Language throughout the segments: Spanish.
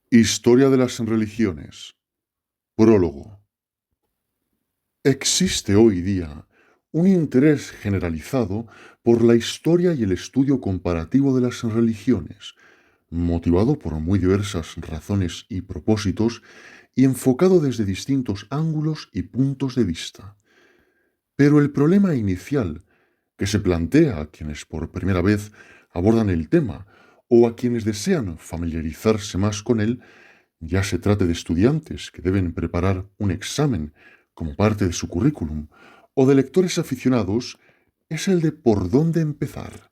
Historia de las religiones. Prólogo. Existe hoy día un interés generalizado por la historia y el estudio comparativo de las religiones, motivado por muy diversas razones y propósitos y enfocado desde distintos ángulos y puntos de vista. Pero el problema inicial que se plantea a quienes por primera vez abordan el tema o a quienes desean familiarizarse más con él, ya se trate de estudiantes que deben preparar un examen como parte de su currículum, o de lectores aficionados, es el de por dónde empezar.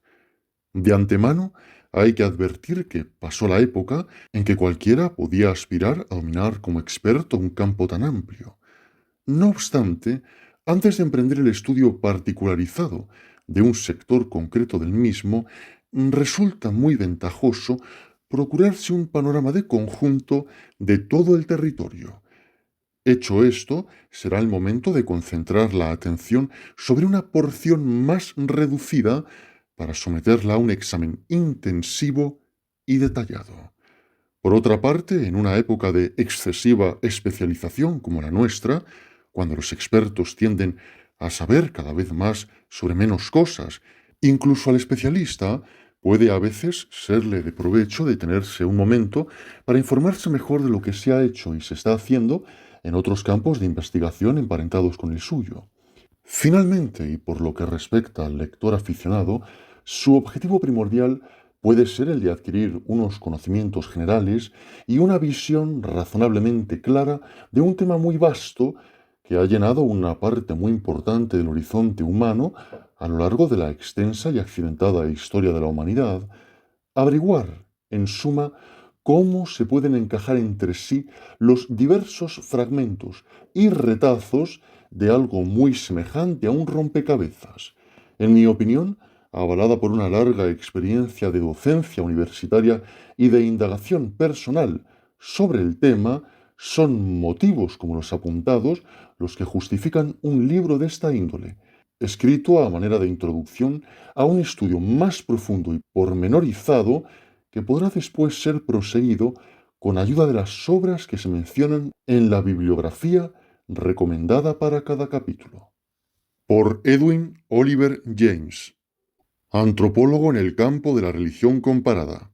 De antemano, hay que advertir que pasó la época en que cualquiera podía aspirar a dominar como experto un campo tan amplio. No obstante, antes de emprender el estudio particularizado de un sector concreto del mismo, resulta muy ventajoso procurarse un panorama de conjunto de todo el territorio. Hecho esto, será el momento de concentrar la atención sobre una porción más reducida para someterla a un examen intensivo y detallado. Por otra parte, en una época de excesiva especialización como la nuestra, cuando los expertos tienden a saber cada vez más sobre menos cosas, incluso al especialista puede a veces serle de provecho detenerse un momento para informarse mejor de lo que se ha hecho y se está haciendo en otros campos de investigación emparentados con el suyo. Finalmente, y por lo que respecta al lector aficionado, su objetivo primordial puede ser el de adquirir unos conocimientos generales y una visión razonablemente clara de un tema muy vasto que ha llenado una parte muy importante del horizonte humano a lo largo de la extensa y accidentada historia de la humanidad, averiguar, en suma, cómo se pueden encajar entre sí los diversos fragmentos y retazos de algo muy semejante a un rompecabezas. En mi opinión, avalada por una larga experiencia de docencia universitaria y de indagación personal sobre el tema, son motivos como los apuntados los que justifican un libro de esta índole, escrito a manera de introducción a un estudio más profundo y pormenorizado que podrá después ser proseguido con ayuda de las obras que se mencionan en la bibliografía recomendada para cada capítulo. Por Edwin Oliver James, antropólogo en el campo de la religión comparada,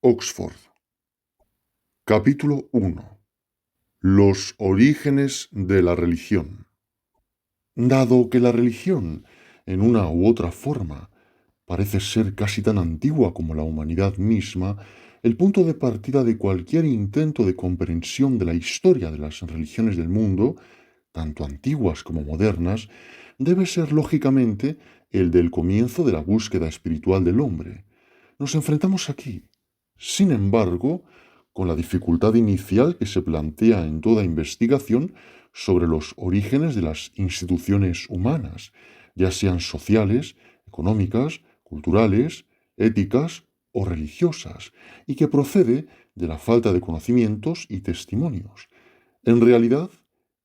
Oxford. Capítulo 1. Los orígenes de la religión. Dado que la religión, en una u otra forma, parece ser casi tan antigua como la humanidad misma, el punto de partida de cualquier intento de comprensión de la historia de las religiones del mundo, tanto antiguas como modernas, debe ser lógicamente el del comienzo de la búsqueda espiritual del hombre. Nos enfrentamos aquí, sin embargo, con la dificultad inicial que se plantea en toda investigación sobre los orígenes de las instituciones humanas, ya sean sociales, económicas, culturales, éticas o religiosas, y que procede de la falta de conocimientos y testimonios. En realidad,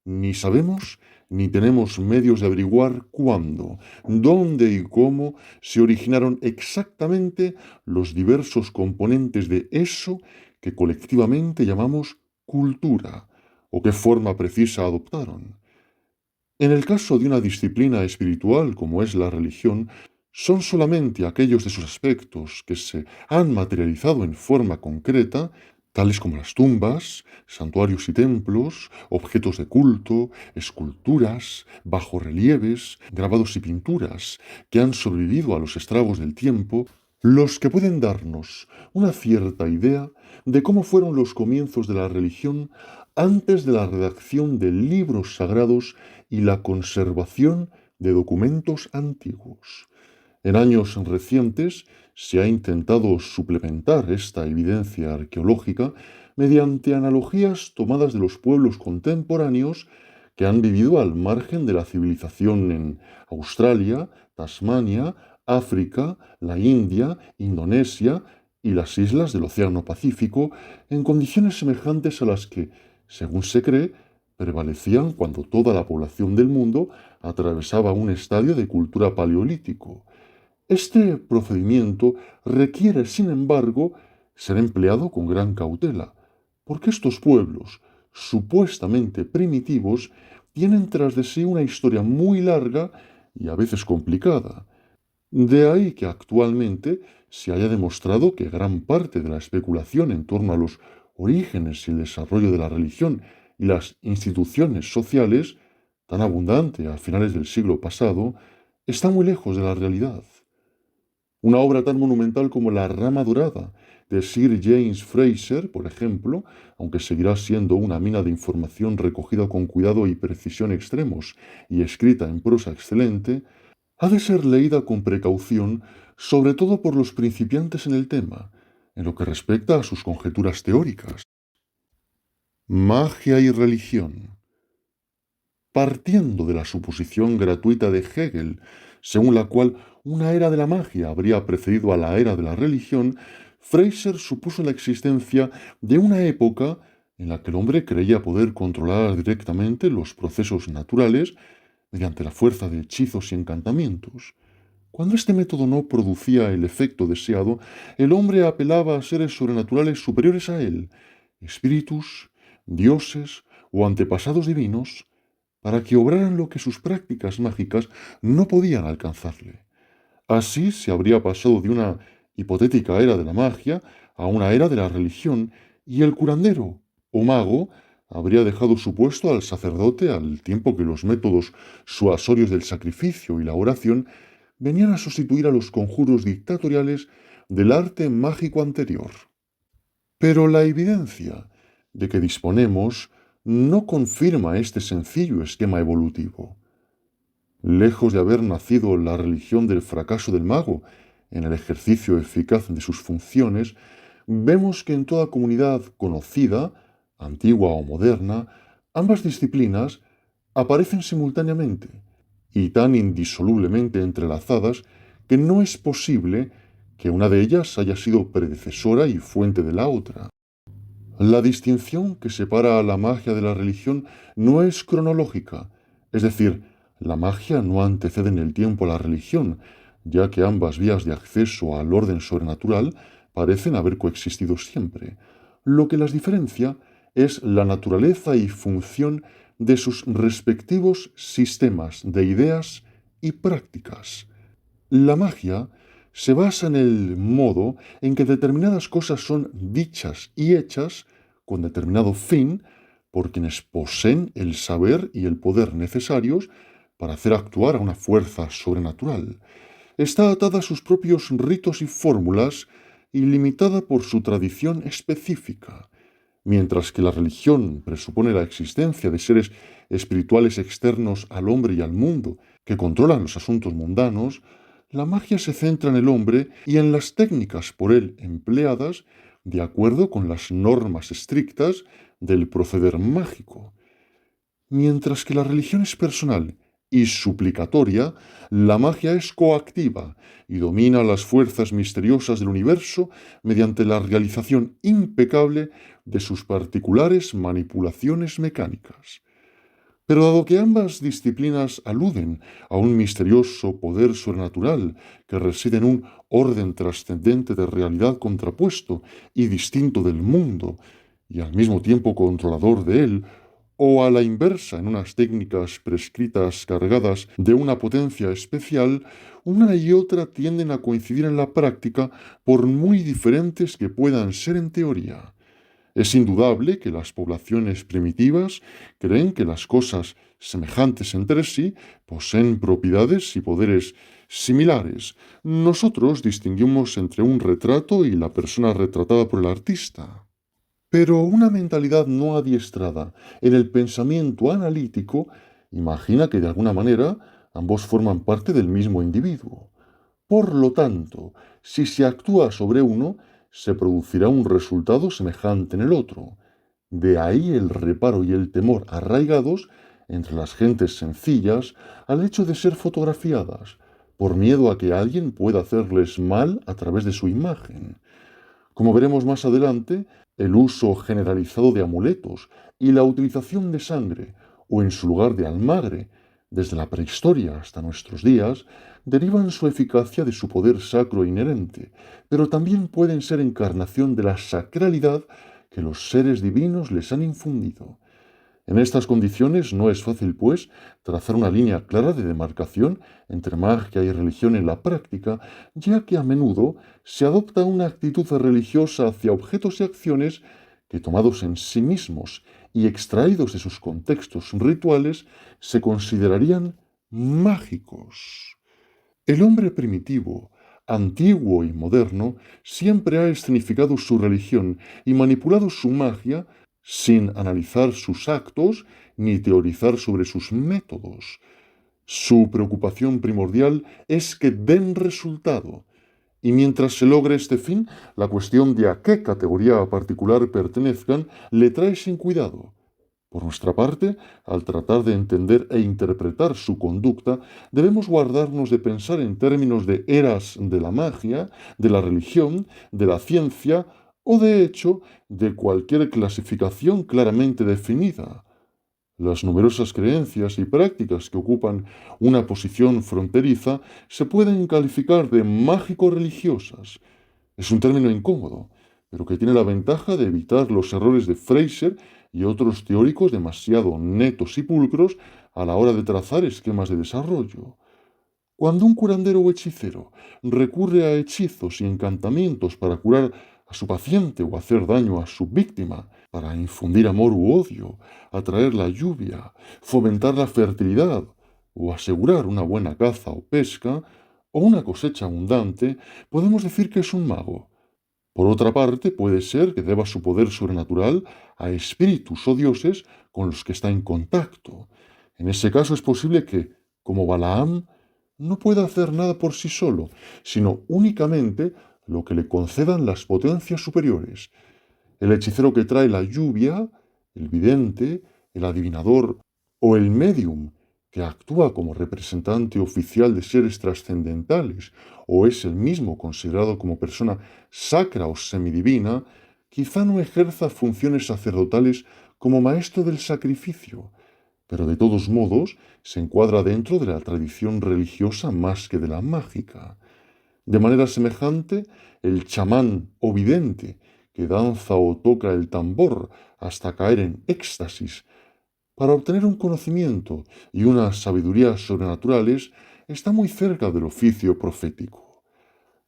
ni sabemos ni tenemos medios de averiguar cuándo, dónde y cómo se originaron exactamente los diversos componentes de eso que colectivamente llamamos cultura, o qué forma precisa adoptaron. En el caso de una disciplina espiritual como es la religión, son solamente aquellos de sus aspectos que se han materializado en forma concreta, tales como las tumbas, santuarios y templos, objetos de culto, esculturas, bajorrelieves, grabados y pinturas, que han sobrevivido a los estragos del tiempo, los que pueden darnos una cierta idea de cómo fueron los comienzos de la religión antes de la redacción de libros sagrados y la conservación de documentos antiguos. En años recientes se ha intentado suplementar esta evidencia arqueológica mediante analogías tomadas de los pueblos contemporáneos que han vivido al margen de la civilización en Australia, Tasmania, África, la India, Indonesia y las islas del Océano Pacífico en condiciones semejantes a las que, según se cree, prevalecían cuando toda la población del mundo atravesaba un estadio de cultura paleolítico. Este procedimiento requiere, sin embargo, ser empleado con gran cautela, porque estos pueblos, supuestamente primitivos, tienen tras de sí una historia muy larga y a veces complicada. De ahí que actualmente se haya demostrado que gran parte de la especulación en torno a los orígenes y el desarrollo de la religión y las instituciones sociales, tan abundante a finales del siglo pasado, está muy lejos de la realidad. Una obra tan monumental como La Rama Dorada de Sir James Frazer, por ejemplo, aunque seguirá siendo una mina de información recogida con cuidado y precisión extremos y escrita en prosa excelente, ha de ser leída con precaución, sobre todo por los principiantes en el tema, en lo que respecta a sus conjeturas teóricas. Magia y religión. Partiendo de la suposición gratuita de Hegel, según la cual una era de la magia habría precedido a la era de la religión, Fraser supuso la existencia de una época en la que el hombre creía poder controlar directamente los procesos naturales mediante la fuerza de hechizos y encantamientos. Cuando este método no producía el efecto deseado, el hombre apelaba a seres sobrenaturales superiores a él, espíritus, dioses o antepasados divinos, para que obraran lo que sus prácticas mágicas no podían alcanzarle. Así se habría pasado de una hipotética era de la magia a una era de la religión, y el curandero o mago habría dejado su puesto al sacerdote al tiempo que los métodos suasorios del sacrificio y la oración venían a sustituir a los conjuros dictatoriales del arte mágico anterior. Pero la evidencia de que disponemos no confirma este sencillo esquema evolutivo. Lejos de haber nacido la religión del fracaso del mago en el ejercicio eficaz de sus funciones, vemos que en toda comunidad conocida, antigua o moderna, ambas disciplinas aparecen simultáneamente y tan indisolublemente entrelazadas que no es posible que una de ellas haya sido predecesora y fuente de la otra. La distinción que separa a la magia de la religión no es cronológica, es decir, la magia no antecede en el tiempo a la religión, ya que ambas vías de acceso al orden sobrenatural parecen haber coexistido siempre. Lo que las diferencia es la naturaleza y función de sus respectivos sistemas de ideas y prácticas. La magia se basa en el modo en que determinadas cosas son dichas y hechas con determinado fin por quienes poseen el saber y el poder necesarios para hacer actuar a una fuerza sobrenatural. Está atada a sus propios ritos y fórmulas y limitada por su tradición específica. Mientras que la religión presupone la existencia de seres espirituales externos al hombre y al mundo que controlan los asuntos mundanos, la magia se centra en el hombre y en las técnicas por él empleadas de acuerdo con las normas estrictas del proceder mágico. Mientras que la religión es personal y suplicatoria, la magia es coactiva y domina las fuerzas misteriosas del universo mediante la realización impecable de sus particulares manipulaciones mecánicas. Pero dado que ambas disciplinas aluden a un misterioso poder sobrenatural que reside en un orden trascendente de realidad contrapuesto y distinto del mundo, y al mismo tiempo controlador de él, o a la inversa en unas técnicas prescritas cargadas de una potencia especial, una y otra tienden a coincidir en la práctica por muy diferentes que puedan ser en teoría. Es indudable que las poblaciones primitivas creen que las cosas semejantes entre sí poseen propiedades y poderes similares. Nosotros distinguimos entre un retrato y la persona retratada por el artista. Pero una mentalidad no adiestrada en el pensamiento analítico imagina que de alguna manera ambos forman parte del mismo individuo. Por lo tanto, si se actúa sobre uno, se producirá un resultado semejante en el otro. De ahí el reparo y el temor arraigados entre las gentes sencillas al hecho de ser fotografiadas, por miedo a que alguien pueda hacerles mal a través de su imagen. Como veremos más adelante, el uso generalizado de amuletos y la utilización de sangre, o en su lugar de almagre, desde la prehistoria hasta nuestros días, derivan su eficacia de su poder sacro inherente, pero también pueden ser encarnación de la sacralidad que los seres divinos les han infundido. En estas condiciones no es fácil, pues, trazar una línea clara de demarcación entre magia y religión en la práctica, ya que a menudo se adopta una actitud religiosa hacia objetos y acciones que, tomados en sí mismos y extraídos de sus contextos rituales, se considerarían mágicos. El hombre primitivo, antiguo y moderno, siempre ha escenificado su religión y manipulado su magia sin analizar sus actos ni teorizar sobre sus métodos. Su preocupación primordial es que den resultado, y mientras se logre este fin, la cuestión de a qué categoría particular pertenezcan le trae sin cuidado. Por nuestra parte, al tratar de entender e interpretar su conducta, debemos guardarnos de pensar en términos de eras de la magia, de la religión, de la ciencia o, de hecho, de cualquier clasificación claramente definida. Las numerosas creencias y prácticas que ocupan una posición fronteriza se pueden calificar de mágico-religiosas. Es un término incómodo, pero que tiene la ventaja de evitar los errores de Fraser y otros teóricos demasiado netos y pulcros a la hora de trazar esquemas de desarrollo. Cuando un curandero o hechicero recurre a hechizos y encantamientos para curar a su paciente o hacer daño a su víctima, para infundir amor u odio, atraer la lluvia, fomentar la fertilidad o asegurar una buena caza o pesca, o una cosecha abundante, podemos decir que es un mago. Por otra parte, puede ser que deba su poder sobrenatural a espíritus o dioses con los que está en contacto. En ese caso es posible que, como Balaam, no pueda hacer nada por sí solo, sino únicamente lo que le concedan las potencias superiores. El hechicero que trae la lluvia, el vidente, el adivinador o el médium, que actúa como representante oficial de seres trascendentales o es el mismo considerado como persona sacra o semidivina, quizá no ejerza funciones sacerdotales como maestro del sacrificio, pero de todos modos se encuadra dentro de la tradición religiosa más que de la mágica. De manera semejante, el chamán o vidente, que danza o toca el tambor hasta caer en éxtasis, para obtener un conocimiento y una sabiduría sobrenaturales, está muy cerca del oficio profético.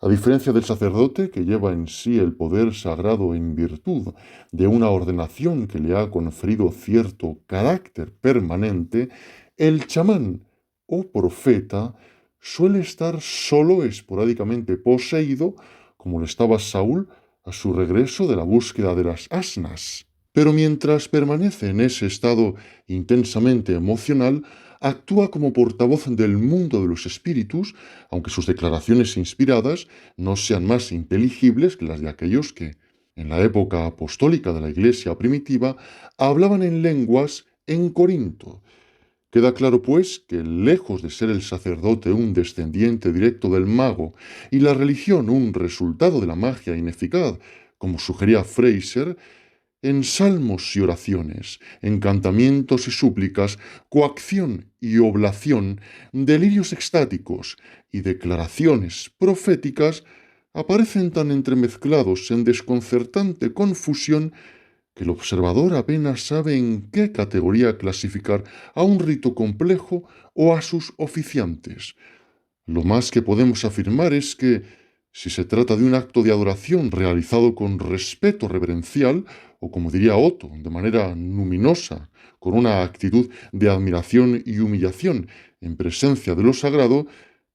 A diferencia del sacerdote, que lleva en sí el poder sagrado en virtud de una ordenación que le ha conferido cierto carácter permanente, el chamán o profeta suele estar solo esporádicamente poseído, como lo estaba Saúl a su regreso de la búsqueda de las asnas. Pero mientras permanece en ese estado intensamente emocional, actúa como portavoz del mundo de los espíritus, aunque sus declaraciones inspiradas no sean más inteligibles que las de aquellos que, en la época apostólica de la Iglesia primitiva, hablaban en lenguas en Corinto. Queda claro, pues, que lejos de ser el sacerdote un descendiente directo del mago y la religión un resultado de la magia ineficaz, como sugería Fraser, en salmos y oraciones, encantamientos y súplicas, coacción y oblación, delirios extáticos y declaraciones proféticas aparecen tan entremezclados en desconcertante confusión que el observador apenas sabe en qué categoría clasificar a un rito complejo o a sus oficiantes. Lo más que podemos afirmar es que, si se trata de un acto de adoración realizado con respeto reverencial, o como diría Otto, de manera luminosa, con una actitud de admiración y humillación en presencia de lo sagrado,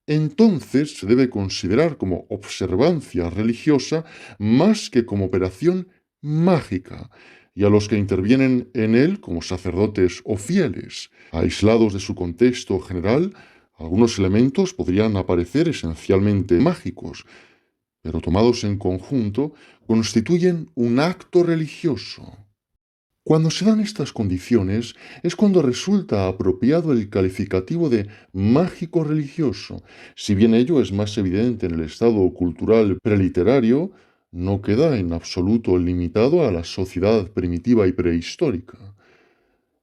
entonces se debe considerar como observancia religiosa más que como operación mágica, y a los que intervienen en él como sacerdotes o fieles, aislados de su contexto general, algunos elementos podrían aparecer esencialmente mágicos, pero tomados en conjunto constituyen un acto religioso. Cuando se dan estas condiciones es cuando resulta apropiado el calificativo de mágico religioso. Si bien ello es más evidente en el estado cultural preliterario, no queda en absoluto limitado a la sociedad primitiva y prehistórica.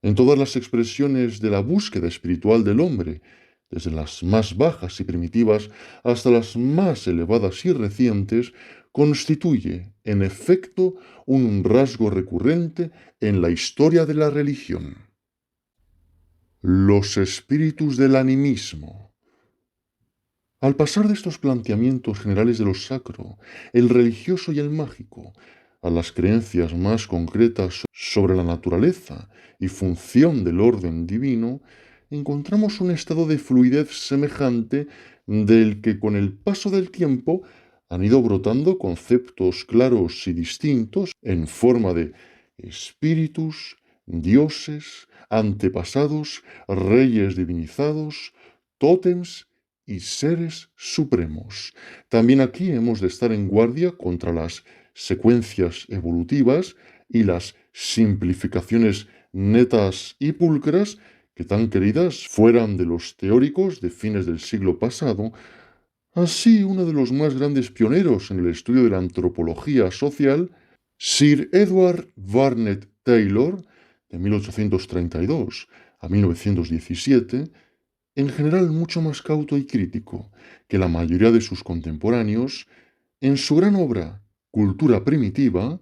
En todas las expresiones de la búsqueda espiritual del hombre, desde las más bajas y primitivas hasta las más elevadas y recientes, constituye, en efecto, un rasgo recurrente en la historia de la religión. Los espíritus del animismo. Al pasar de estos planteamientos generales de lo sacro, el religioso y el mágico, a las creencias más concretas sobre la naturaleza y función del orden divino, encontramos un estado de fluidez semejante del que con el paso del tiempo han ido brotando conceptos claros y distintos en forma de espíritus, dioses, antepasados, reyes divinizados, tótems y seres supremos. También aquí hemos de estar en guardia contra las secuencias evolutivas y las simplificaciones netas y pulcras que tan queridas fueran de los teóricos de fines del siglo pasado. Así, uno de los más grandes pioneros en el estudio de la antropología social, Sir Edward Barnett Taylor, de 1832 a 1917, en general mucho más cauto y crítico que la mayoría de sus contemporáneos, en su gran obra Cultura Primitiva,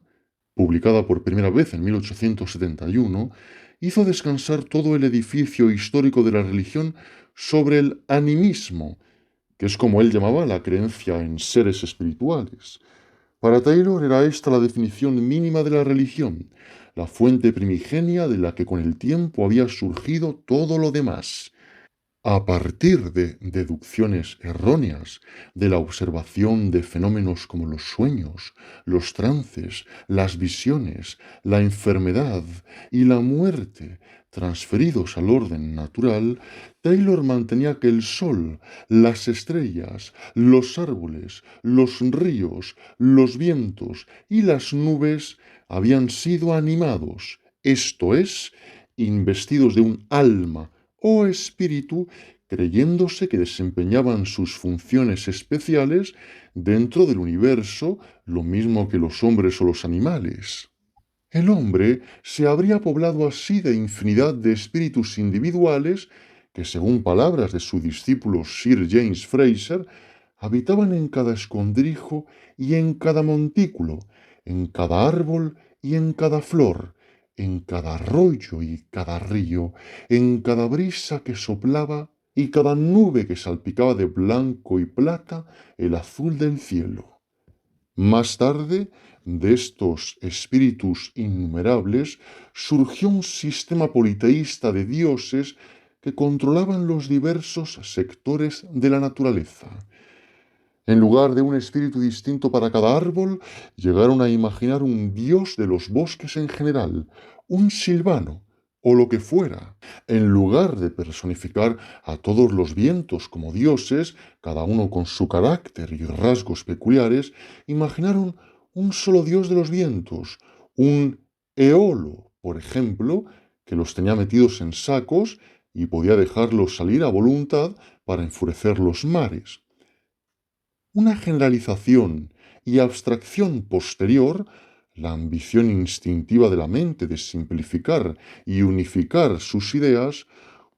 publicada por primera vez en 1871, hizo descansar todo el edificio histórico de la religión sobre el animismo, que es como él llamaba la creencia en seres espirituales. Para Taylor era esta la definición mínima de la religión, la fuente primigenia de la que con el tiempo había surgido todo lo demás. A partir de deducciones erróneas, de la observación de fenómenos como los sueños, los trances, las visiones, la enfermedad y la muerte, transferidos al orden natural, Taylor mantenía que el sol, las estrellas, los árboles, los ríos, los vientos y las nubes habían sido animados, esto es, investidos de un alma o espíritu, creyéndose que desempeñaban sus funciones especiales dentro del universo, lo mismo que los hombres o los animales. El hombre se habría poblado así de infinidad de espíritus individuales que, según palabras de su discípulo Sir James Frazer, habitaban en cada escondrijo y en cada montículo, en cada árbol y en cada flor, en cada arroyo y cada río, en cada brisa que soplaba y cada nube que salpicaba de blanco y plata el azul del cielo. Más tarde, de estos espíritus innumerables, surgió un sistema politeísta de dioses que controlaban los diversos sectores de la naturaleza. En lugar de un espíritu distinto para cada árbol, llegaron a imaginar un dios de los bosques en general, un Silvano, o lo que fuera. En lugar de personificar a todos los vientos como dioses, cada uno con su carácter y rasgos peculiares, imaginaron un solo dios de los vientos, un Eolo, por ejemplo, que los tenía metidos en sacos y podía dejarlos salir a voluntad para enfurecer los mares. Una generalización y abstracción posterior, la ambición instintiva de la mente de simplificar y unificar sus ideas,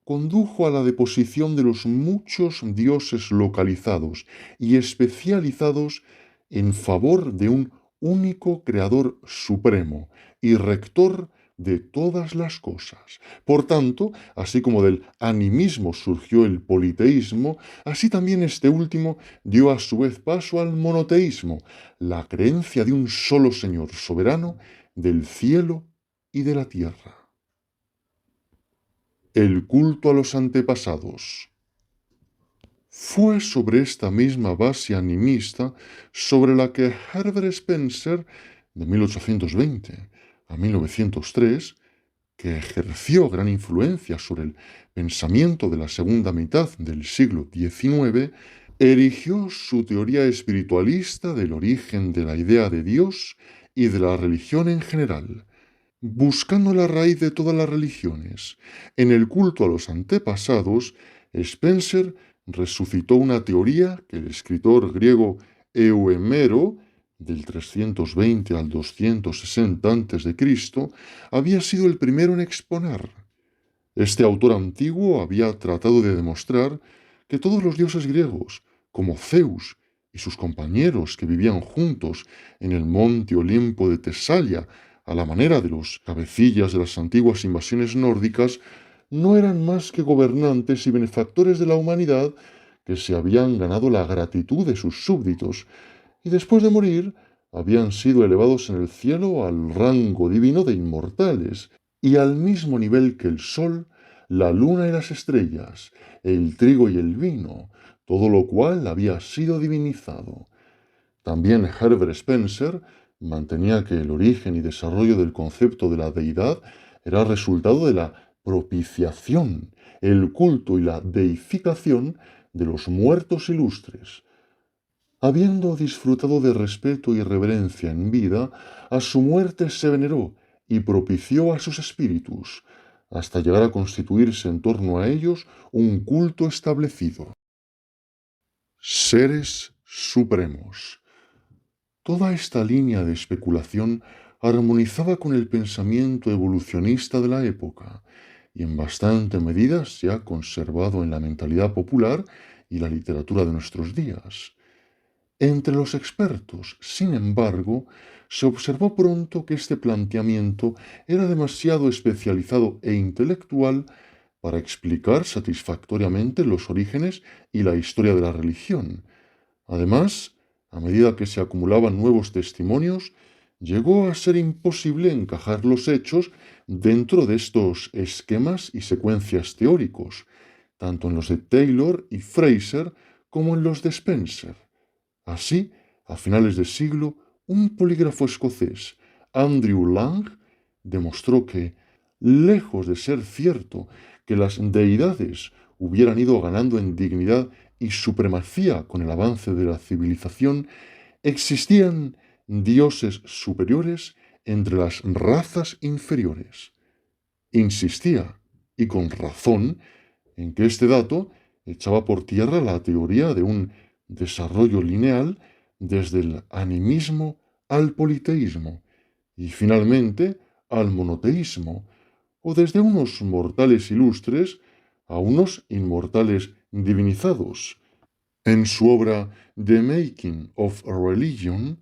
condujo a la deposición de los muchos dioses localizados y especializados en favor de un único creador supremo y rector de todas las cosas. Por tanto, así como del animismo surgió el politeísmo, así también este último dio a su vez paso al monoteísmo, la creencia de un solo Señor soberano del cielo y de la tierra. El culto a los antepasados. Fue sobre esta misma base animista sobre la que Herbert Spencer, de 1820 a 1903, que ejerció gran influencia sobre el pensamiento de la segunda mitad del siglo XIX, erigió su teoría espiritualista del origen de la idea de Dios y de la religión en general, buscando la raíz de todas las religiones. En el culto a los antepasados, Spencer resucitó una teoría que el escritor griego Euhemero, del 320 al 260 a.C., había sido el primero en exponer. Este autor antiguo había tratado de demostrar que todos los dioses griegos, como Zeus, y sus compañeros que vivían juntos en el monte Olimpo de Tesalia, a la manera de los cabecillas de las antiguas invasiones nórdicas, no eran más que gobernantes y benefactores de la humanidad que se habían ganado la gratitud de sus súbditos, y después de morir habían sido elevados en el cielo al rango divino de inmortales, y al mismo nivel que el sol, la luna y las estrellas, el trigo y el vino, todo lo cual había sido divinizado. También Herbert Spencer mantenía que el origen y desarrollo del concepto de la deidad era resultado de la propiciación, el culto y la deificación de los muertos ilustres. Habiendo disfrutado de respeto y reverencia en vida, a su muerte se veneró y propició a sus espíritus, hasta llegar a constituirse en torno a ellos un culto establecido. Seres supremos. Toda esta línea de especulación armonizaba con el pensamiento evolucionista de la época, y en bastante medida se ha conservado en la mentalidad popular y la literatura de nuestros días. Entre los expertos, sin embargo, se observó pronto que este planteamiento era demasiado especializado e intelectual para explicar satisfactoriamente los orígenes y la historia de la religión. Además, a medida que se acumulaban nuevos testimonios, llegó a ser imposible encajar los hechos dentro de estos esquemas y secuencias teóricos, tanto en los de Taylor y Fraser como en los de Spencer. Así, a finales de siglo, un polígrafo escocés, Andrew Lang, demostró que, lejos de ser cierto que las deidades hubieran ido ganando en dignidad y supremacía con el avance de la civilización, existían dioses superiores entre las razas inferiores. Insistía, y con razón, en que este dato echaba por tierra la teoría de un desarrollo lineal desde el animismo al politeísmo y finalmente al monoteísmo, o desde unos mortales ilustres a unos inmortales divinizados. En su obra The Making of a Religion,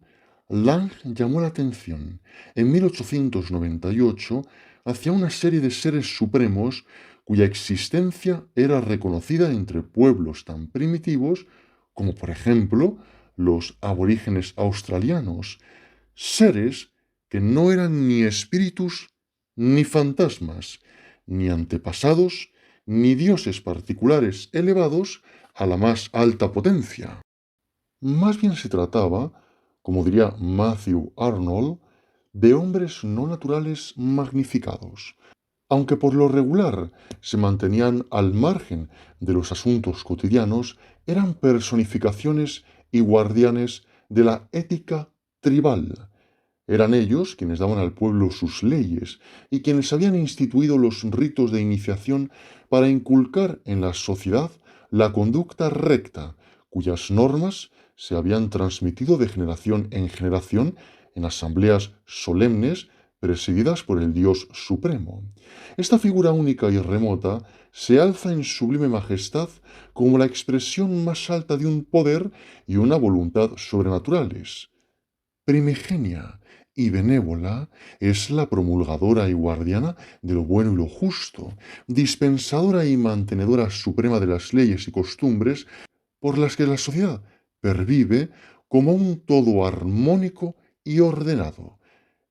Lang llamó la atención en 1898 hacia una serie de seres supremos cuya existencia era reconocida entre pueblos tan primitivos como por ejemplo los aborígenes australianos, seres que no eran ni espíritus ni fantasmas, ni antepasados, ni dioses particulares elevados a la más alta potencia. Más bien se trataba, como diría Matthew Arnold, de hombres no naturales magnificados, aunque por lo regular se mantenían al margen de los asuntos cotidianos, eran personificaciones y guardianes de la ética tribal. Eran ellos quienes daban al pueblo sus leyes y quienes habían instituido los ritos de iniciación para inculcar en la sociedad la conducta recta, cuyas normas se habían transmitido de generación en generación en asambleas solemnes presididas por el Dios Supremo. Esta figura única y remota se alza en sublime majestad como la expresión más alta de un poder y una voluntad sobrenaturales. Primigenia y benévola es la promulgadora y guardiana de lo bueno y lo justo, dispensadora y mantenedora suprema de las leyes y costumbres por las que la sociedad pervive como un todo armónico y ordenado.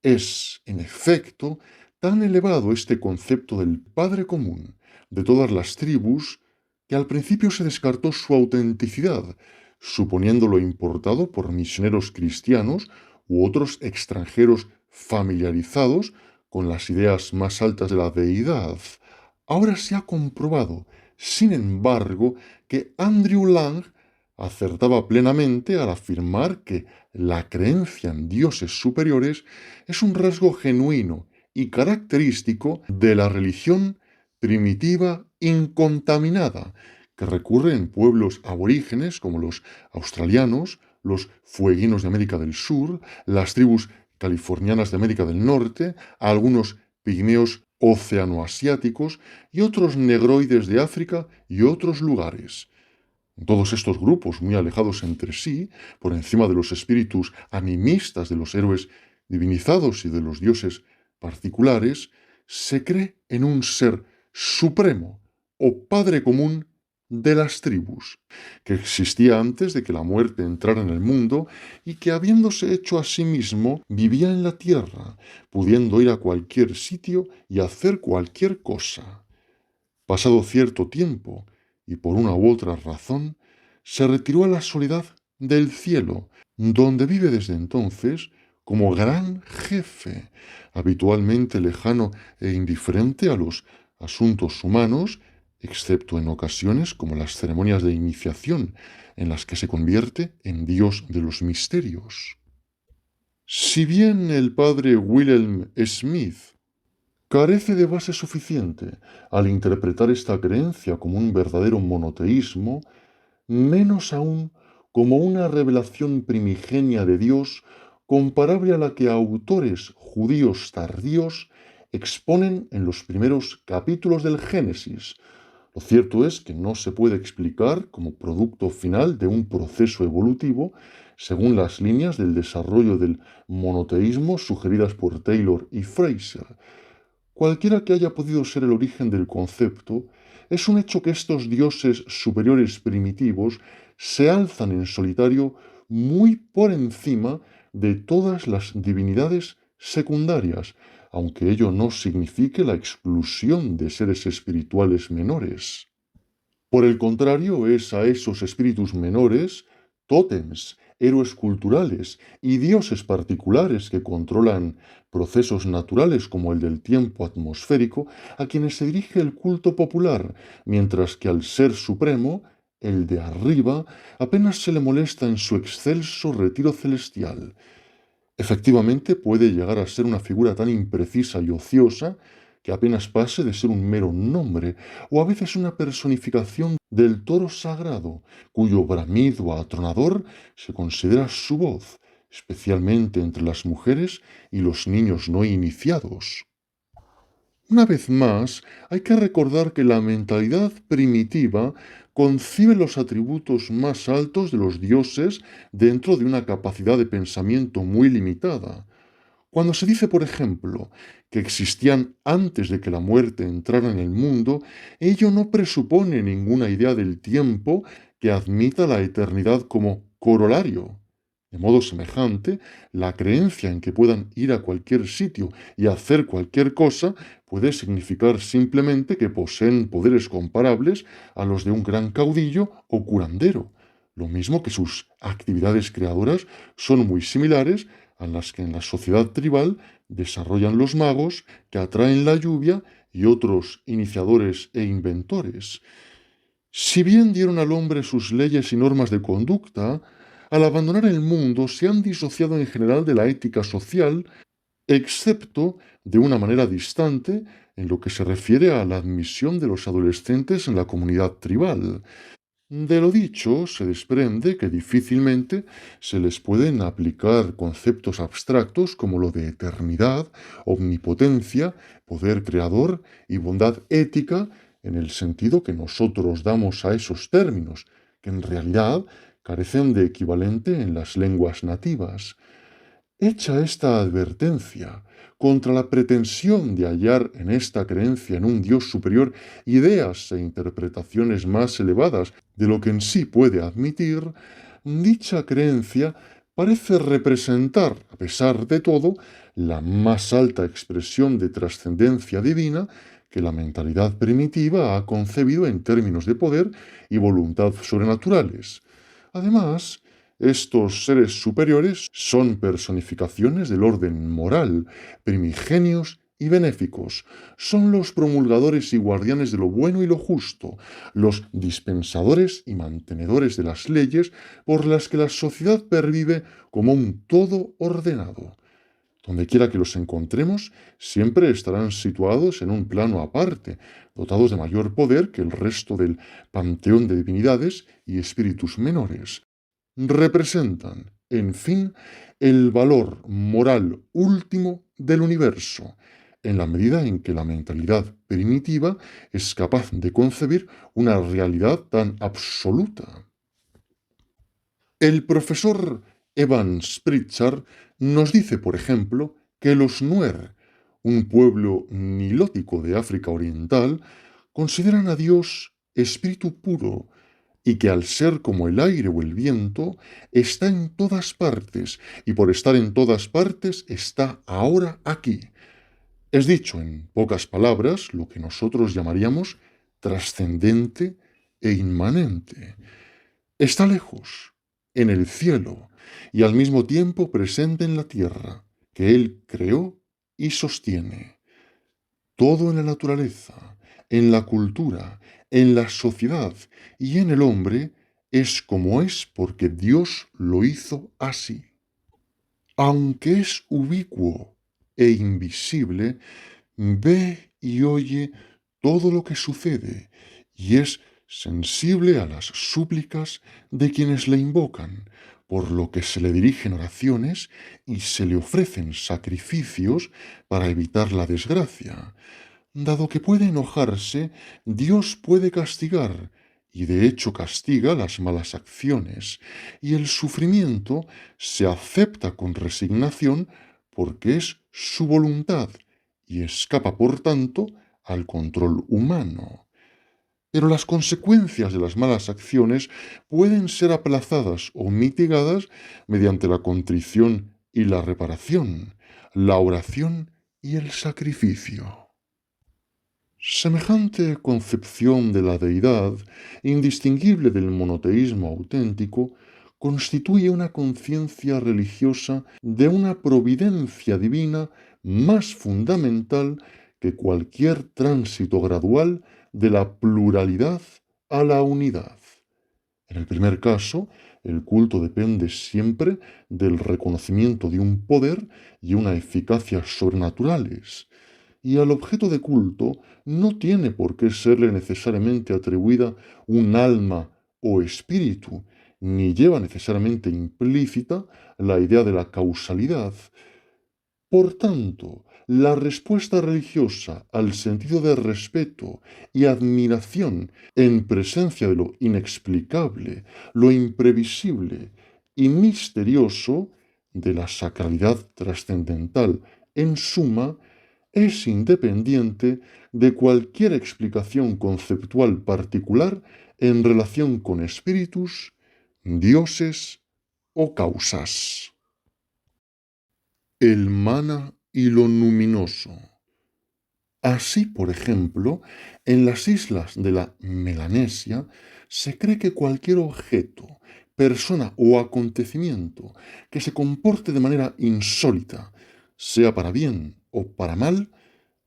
Es, en efecto, tan elevado este concepto del Padre común de todas las tribus que al principio se descartó su autenticidad, suponiéndolo importado por misioneros cristianos u otros extranjeros familiarizados con las ideas más altas de la deidad. Ahora se ha comprobado, sin embargo, que Andrew Lang acertaba plenamente al afirmar que la creencia en dioses superiores es un rasgo genuino y característico de la religión primitiva incontaminada, que recurre en pueblos aborígenes como los australianos, los fueguinos de América del Sur, las tribus californianas de América del Norte, a algunos pigmeos oceanoasiáticos y otros negroides de África y otros lugares. Todos estos grupos muy alejados entre sí, por encima de los espíritus animistas de los héroes divinizados y de los dioses particulares, se cree en un ser supremo o padre común de las tribus, que existía antes de que la muerte entrara en el mundo y que habiéndose hecho a sí mismo, vivía en la tierra, pudiendo ir a cualquier sitio y hacer cualquier cosa. Pasado cierto tiempo, y por una u otra razón, se retiró a la soledad del cielo, donde vive desde entonces como gran jefe, habitualmente lejano e indiferente a los asuntos humanos, excepto en ocasiones como las ceremonias de iniciación, en las que se convierte en Dios de los misterios. Si bien el padre Wilhelm Smith carece de base suficiente al interpretar esta creencia como un verdadero monoteísmo, menos aún como una revelación primigenia de Dios comparable a la que autores judíos tardíos exponen en los primeros capítulos del Génesis. Lo cierto es que no se puede explicar como producto final de un proceso evolutivo según las líneas del desarrollo del monoteísmo sugeridas por Taylor y Fraser. Cualquiera que haya podido ser el origen del concepto, es un hecho que estos dioses superiores primitivos se alzan en solitario muy por encima de todas las divinidades secundarias, aunque ello no signifique la exclusión de seres espirituales menores. Por el contrario, es a esos espíritus menores, tótems, héroes culturales y dioses particulares que controlan procesos naturales como el del tiempo atmosférico, a quienes se dirige el culto popular, mientras que al Ser Supremo, el de arriba, apenas se le molesta en su excelso retiro celestial. Efectivamente, puede llegar a ser una figura tan imprecisa y ociosa que apenas pase de ser un mero nombre, o a veces una personificación del toro sagrado, cuyo bramido atronador se considera su voz, especialmente entre las mujeres y los niños no iniciados. Una vez más, hay que recordar que la mentalidad primitiva concibe los atributos más altos de los dioses dentro de una capacidad de pensamiento muy limitada. Cuando se dice, por ejemplo, que existían antes de que la muerte entrara en el mundo, ello no presupone ninguna idea del tiempo que admita la eternidad como corolario. De modo semejante, la creencia en que puedan ir a cualquier sitio y hacer cualquier cosa puede significar simplemente que poseen poderes comparables a los de un gran caudillo o curandero, lo mismo que sus actividades creadoras son muy similares a las que en la sociedad tribal desarrollan los magos que atraen la lluvia y otros iniciadores e inventores. Si bien dieron al hombre sus leyes y normas de conducta, al abandonar el mundo se han disociado en general de la ética social, excepto de una manera distante en lo que se refiere a la admisión de los adolescentes en la comunidad tribal. De lo dicho, se desprende que difícilmente se les pueden aplicar conceptos abstractos como lo de eternidad, omnipotencia, poder creador y bondad ética en el sentido que nosotros damos a esos términos, que en realidad carecen de equivalente en las lenguas nativas. Hecha esta advertencia contra la pretensión de hallar en esta creencia en un Dios superior ideas e interpretaciones más elevadas de lo que en sí puede admitir, dicha creencia parece representar, a pesar de todo, la más alta expresión de trascendencia divina que la mentalidad primitiva ha concebido en términos de poder y voluntad sobrenaturales. Además, estos seres superiores son personificaciones del orden moral, primigenios y benéficos. Son los promulgadores y guardianes de lo bueno y lo justo, los dispensadores y mantenedores de las leyes por las que la sociedad pervive como un todo ordenado. Donde quiera que los encontremos, siempre estarán situados en un plano aparte, dotados de mayor poder que el resto del panteón de divinidades y espíritus menores. Representan, en fin, el valor moral último del universo, en la medida en que la mentalidad primitiva es capaz de concebir una realidad tan absoluta. El profesor Evans Pritchard nos dice, por ejemplo, que los Nuer, un pueblo nilótico de África Oriental, consideran a Dios espíritu puro y que al ser como el aire o el viento, está en todas partes y por estar en todas partes está ahora aquí. Es dicho en pocas palabras lo que nosotros llamaríamos trascendente e inmanente. Está lejos, en el cielo, y al mismo tiempo presente en la tierra, que Él creó y sostiene. Todo en la naturaleza, en la cultura, en la sociedad y en el hombre es como es porque Dios lo hizo así. Aunque es ubicuo e invisible, ve y oye todo lo que sucede y es sensible a las súplicas de quienes le invocan, por lo que se le dirigen oraciones y se le ofrecen sacrificios para evitar la desgracia. Dado que puede enojarse, Dios puede castigar, y de hecho castiga las malas acciones, y el sufrimiento se acepta con resignación porque es su voluntad y escapa, por tanto, al control humano. Pero las consecuencias de las malas acciones pueden ser aplazadas o mitigadas mediante la contrición y la reparación, la oración y el sacrificio. Semejante concepción de la deidad, indistinguible del monoteísmo auténtico, constituye una conciencia religiosa de una providencia divina más fundamental que cualquier tránsito gradual de la pluralidad a la unidad. En el primer caso, el culto depende siempre del reconocimiento de un poder y una eficacia sobrenaturales, y al objeto de culto no tiene por qué serle necesariamente atribuida un alma o espíritu, ni lleva necesariamente implícita la idea de la causalidad. Por tanto, la respuesta religiosa al sentido de respeto y admiración en presencia de lo inexplicable, lo imprevisible y misterioso de la sacralidad trascendental, en suma, es independiente de cualquier explicación conceptual particular en relación con espíritus, dioses o causas. El mana y lo luminoso. Así, por ejemplo, en las islas de la Melanesia se cree que cualquier objeto, persona o acontecimiento que se comporte de manera insólita, sea para bien o para mal,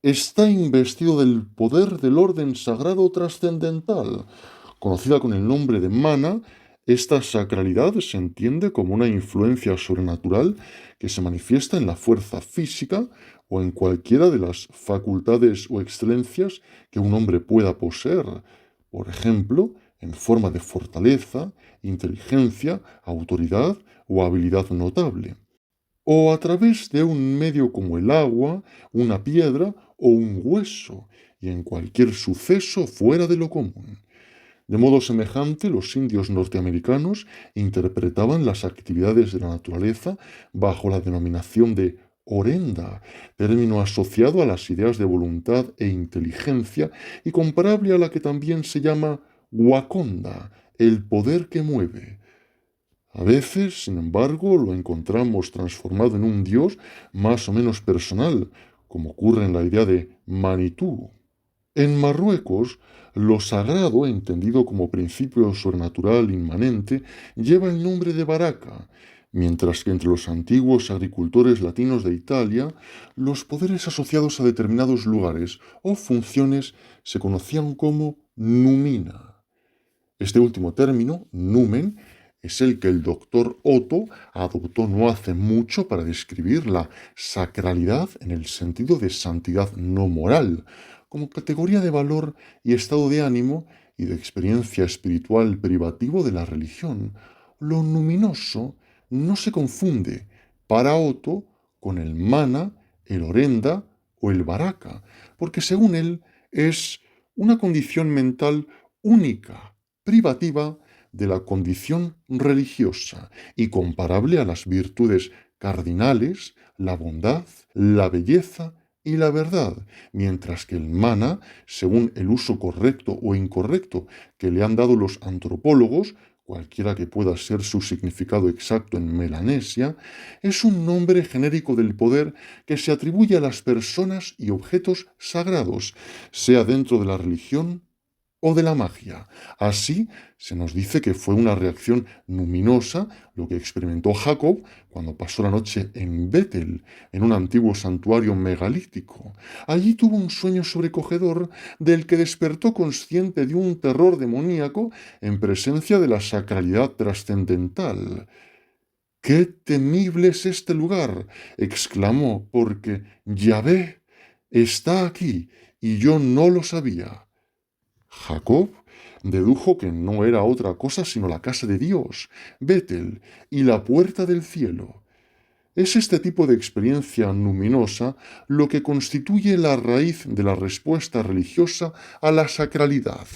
está investido del poder del orden sagrado trascendental. Conocida con el nombre de mana, esta sacralidad se entiende como una influencia sobrenatural que se manifiesta en la fuerza física o en cualquiera de las facultades o excelencias que un hombre pueda poseer, por ejemplo, en forma de fortaleza, inteligencia, autoridad o habilidad notable, o a través de un medio como el agua, una piedra o un hueso, y en cualquier suceso fuera de lo común. De modo semejante, los indios norteamericanos interpretaban las actividades de la naturaleza bajo la denominación de orenda, término asociado a las ideas de voluntad e inteligencia y comparable a la que también se llama wakonda, el poder que mueve. A veces, sin embargo, lo encontramos transformado en un dios más o menos personal, como ocurre en la idea de Manitú. En Marruecos, lo sagrado, entendido como principio sobrenatural inmanente, lleva el nombre de Baraka, mientras que entre los antiguos agricultores latinos de Italia, los poderes asociados a determinados lugares o funciones se conocían como numina. Este último término, numen, es el que el doctor Otto adoptó no hace mucho para describir la sacralidad en el sentido de santidad no moral, como categoría de valor y estado de ánimo y de experiencia espiritual privativo de la religión. Lo luminoso no se confunde para Otto con el mana, el orenda o el baraka, porque según él es una condición mental única, privativa, de la condición religiosa y comparable a las virtudes cardinales, la bondad, la belleza y la verdad, mientras que el mana, según el uso correcto o incorrecto que le han dado los antropólogos, cualquiera que pueda ser su significado exacto en Melanesia, es un nombre genérico del poder que se atribuye a las personas y objetos sagrados, sea dentro de la religión o de la magia. Así, se nos dice que fue una reacción luminosa lo que experimentó Jacob cuando pasó la noche en Betel, en un antiguo santuario megalítico. Allí tuvo un sueño sobrecogedor del que despertó consciente de un terror demoníaco en presencia de la sacralidad trascendental. ¡Qué temible es este lugar!, exclamó, porque Yahvé está aquí y yo no lo sabía. Jacob dedujo que no era otra cosa sino la casa de Dios, Betel, y la puerta del cielo. Es este tipo de experiencia luminosa lo que constituye la raíz de la respuesta religiosa a la sacralidad.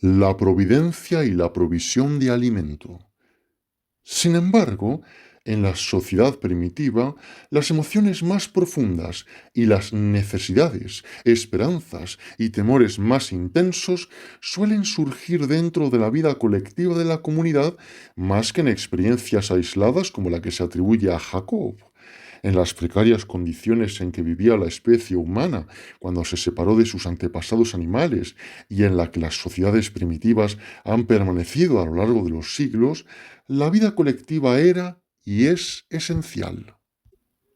La providencia y la provisión de alimento. Sin embargo, en la sociedad primitiva, las emociones más profundas y las necesidades, esperanzas y temores más intensos suelen surgir dentro de la vida colectiva de la comunidad más que en experiencias aisladas como la que se atribuye a Jacob. En las precarias condiciones en que vivía la especie humana cuando se separó de sus antepasados animales y en la que las sociedades primitivas han permanecido a lo largo de los siglos, la vida colectiva era y es esencial.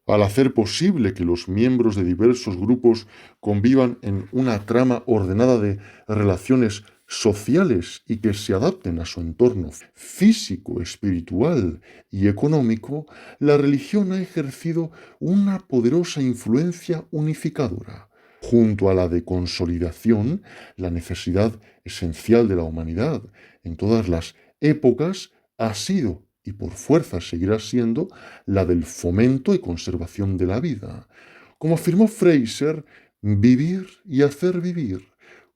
Al hacer posible que los miembros de diversos grupos convivan en una trama ordenada de relaciones sociales y que se adapten a su entorno físico, espiritual y económico, la religión ha ejercido una poderosa influencia unificadora. Junto a la de consolidación, la necesidad esencial de la humanidad en todas las épocas ha sido y por fuerza seguirá siendo la del fomento y conservación de la vida. Como afirmó Fraser, vivir y hacer vivir,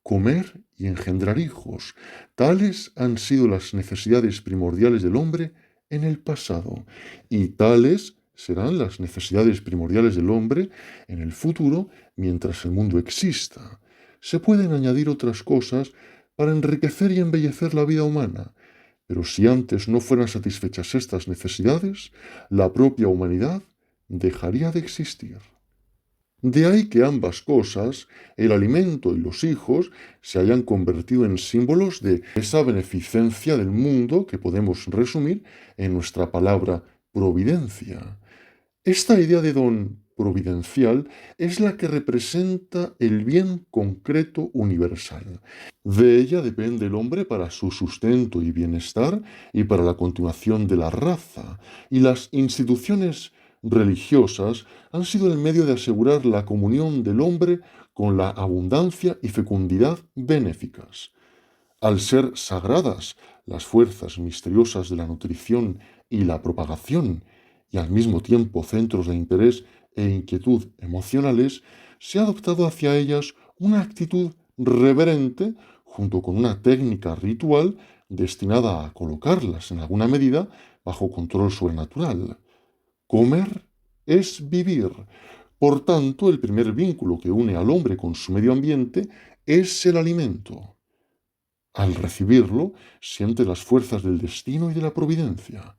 comer y engendrar hijos, tales han sido las necesidades primordiales del hombre en el pasado, y tales serán las necesidades primordiales del hombre en el futuro mientras el mundo exista. Se pueden añadir otras cosas para enriquecer y embellecer la vida humana, pero si antes no fueran satisfechas estas necesidades, la propia humanidad dejaría de existir. De ahí que ambas cosas, el alimento y los hijos, se hayan convertido en símbolos de esa beneficencia del mundo que podemos resumir en nuestra palabra providencia. Esta idea de don providencial es la que representa el bien concreto universal. De ella depende el hombre para su sustento y bienestar y para la continuación de la raza, y las instituciones religiosas han sido el medio de asegurar la comunión del hombre con la abundancia y fecundidad benéficas. Al ser sagradas las fuerzas misteriosas de la nutrición y la propagación, y al mismo tiempo centros de interés e inquietud emocionales, se ha adoptado hacia ellas una actitud reverente junto con una técnica ritual destinada a colocarlas en alguna medida bajo control sobrenatural. Comer es vivir. Por tanto, el primer vínculo que une al hombre con su medio ambiente es el alimento. Al recibirlo, siente las fuerzas del destino y de la providencia.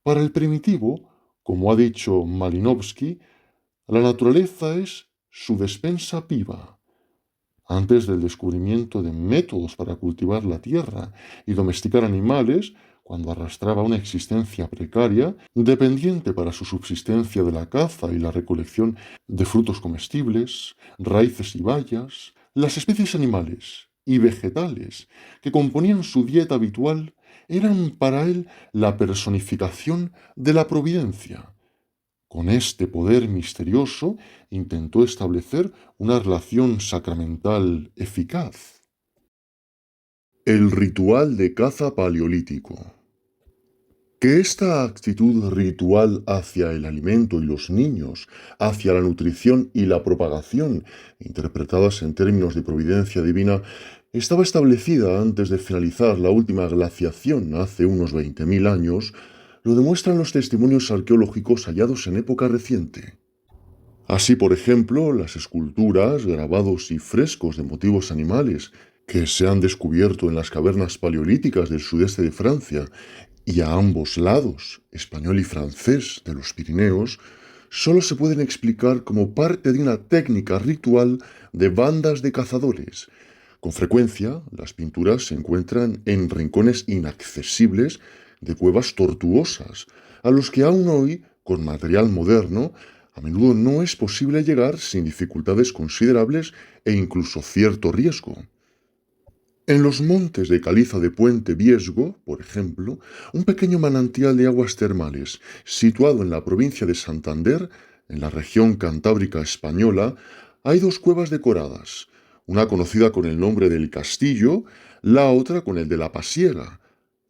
Para el primitivo, como ha dicho Malinowski, la naturaleza es su despensa viva. Antes del descubrimiento de métodos para cultivar la tierra y domesticar animales, cuando arrastraba una existencia precaria, dependiente para su subsistencia de la caza y la recolección de frutos comestibles, raíces y bayas, las especies animales y vegetales que componían su dieta habitual eran para él la personificación de la providencia. Con este poder misterioso intentó establecer una relación sacramental eficaz. El ritual de caza paleolítico. Que esta actitud ritual hacia el alimento y los niños, hacia la nutrición y la propagación, interpretadas en términos de providencia divina, Estaba establecida antes de finalizar la última glaciación hace unos 20.000 años, lo demuestran los testimonios arqueológicos hallados en época reciente. Así, por ejemplo, las esculturas, grabados y frescos de motivos animales que se han descubierto en las cavernas paleolíticas del sudeste de Francia y a ambos lados, español y francés, de los Pirineos, solo se pueden explicar como parte de una técnica ritual de bandas de cazadores. Con frecuencia, las pinturas se encuentran en rincones inaccesibles de cuevas tortuosas, a los que aún hoy, con material moderno, a menudo no es posible llegar sin dificultades considerables e incluso cierto riesgo. En los montes de caliza de Puente Viesgo, por ejemplo, un pequeño manantial de aguas termales, situado en la provincia de Santander, en la región cantábrica española, hay dos cuevas decoradas, una conocida con el nombre del Castillo, la otra con el de la Pasiega.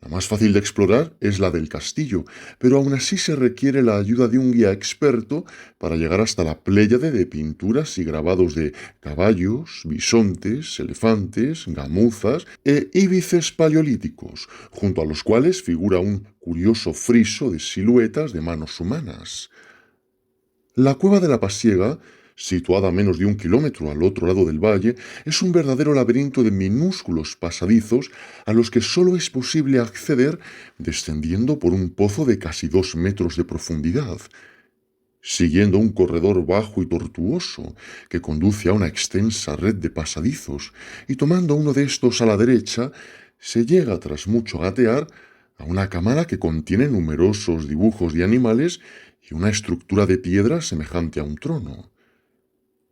La más fácil de explorar es la del castillo, pero aún así se requiere la ayuda de un guía experto para llegar hasta la pléyade de pinturas y grabados de caballos, bisontes, elefantes, gamuzas e íbices paleolíticos, junto a los cuales figura un curioso friso de siluetas de manos humanas. La cueva de la Pasiega, situada a menos de 1 kilómetro al otro lado del valle, es un verdadero laberinto de minúsculos pasadizos a los que solo es posible acceder descendiendo por un pozo de casi 2 metros de profundidad, siguiendo un corredor bajo y tortuoso que conduce a una extensa red de pasadizos, y tomando uno de estos a la derecha, se llega tras mucho gatear a una cámara que contiene numerosos dibujos de animales y una estructura de piedra semejante a un trono.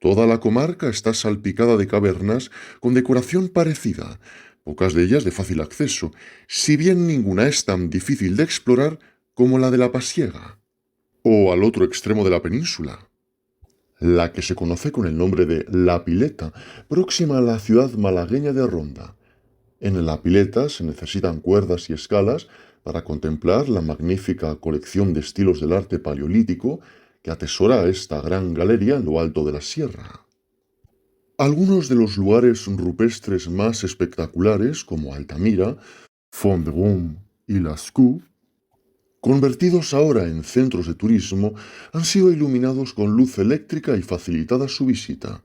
Toda la comarca está salpicada de cavernas con decoración parecida, pocas de ellas de fácil acceso, si bien ninguna es tan difícil de explorar como la de la Pasiega, o al otro extremo de la península, la que se conoce con el nombre de La Pileta, próxima a la ciudad malagueña de Ronda. En La Pileta se necesitan cuerdas y escalas para contemplar la magnífica colección de estilos del arte paleolítico que atesora esta gran galería en lo alto de la sierra. Algunos de los lugares rupestres más espectaculares, como Altamira, Font de Rome y Lascaux, convertidos ahora en centros de turismo, han sido iluminados con luz eléctrica y facilitada su visita.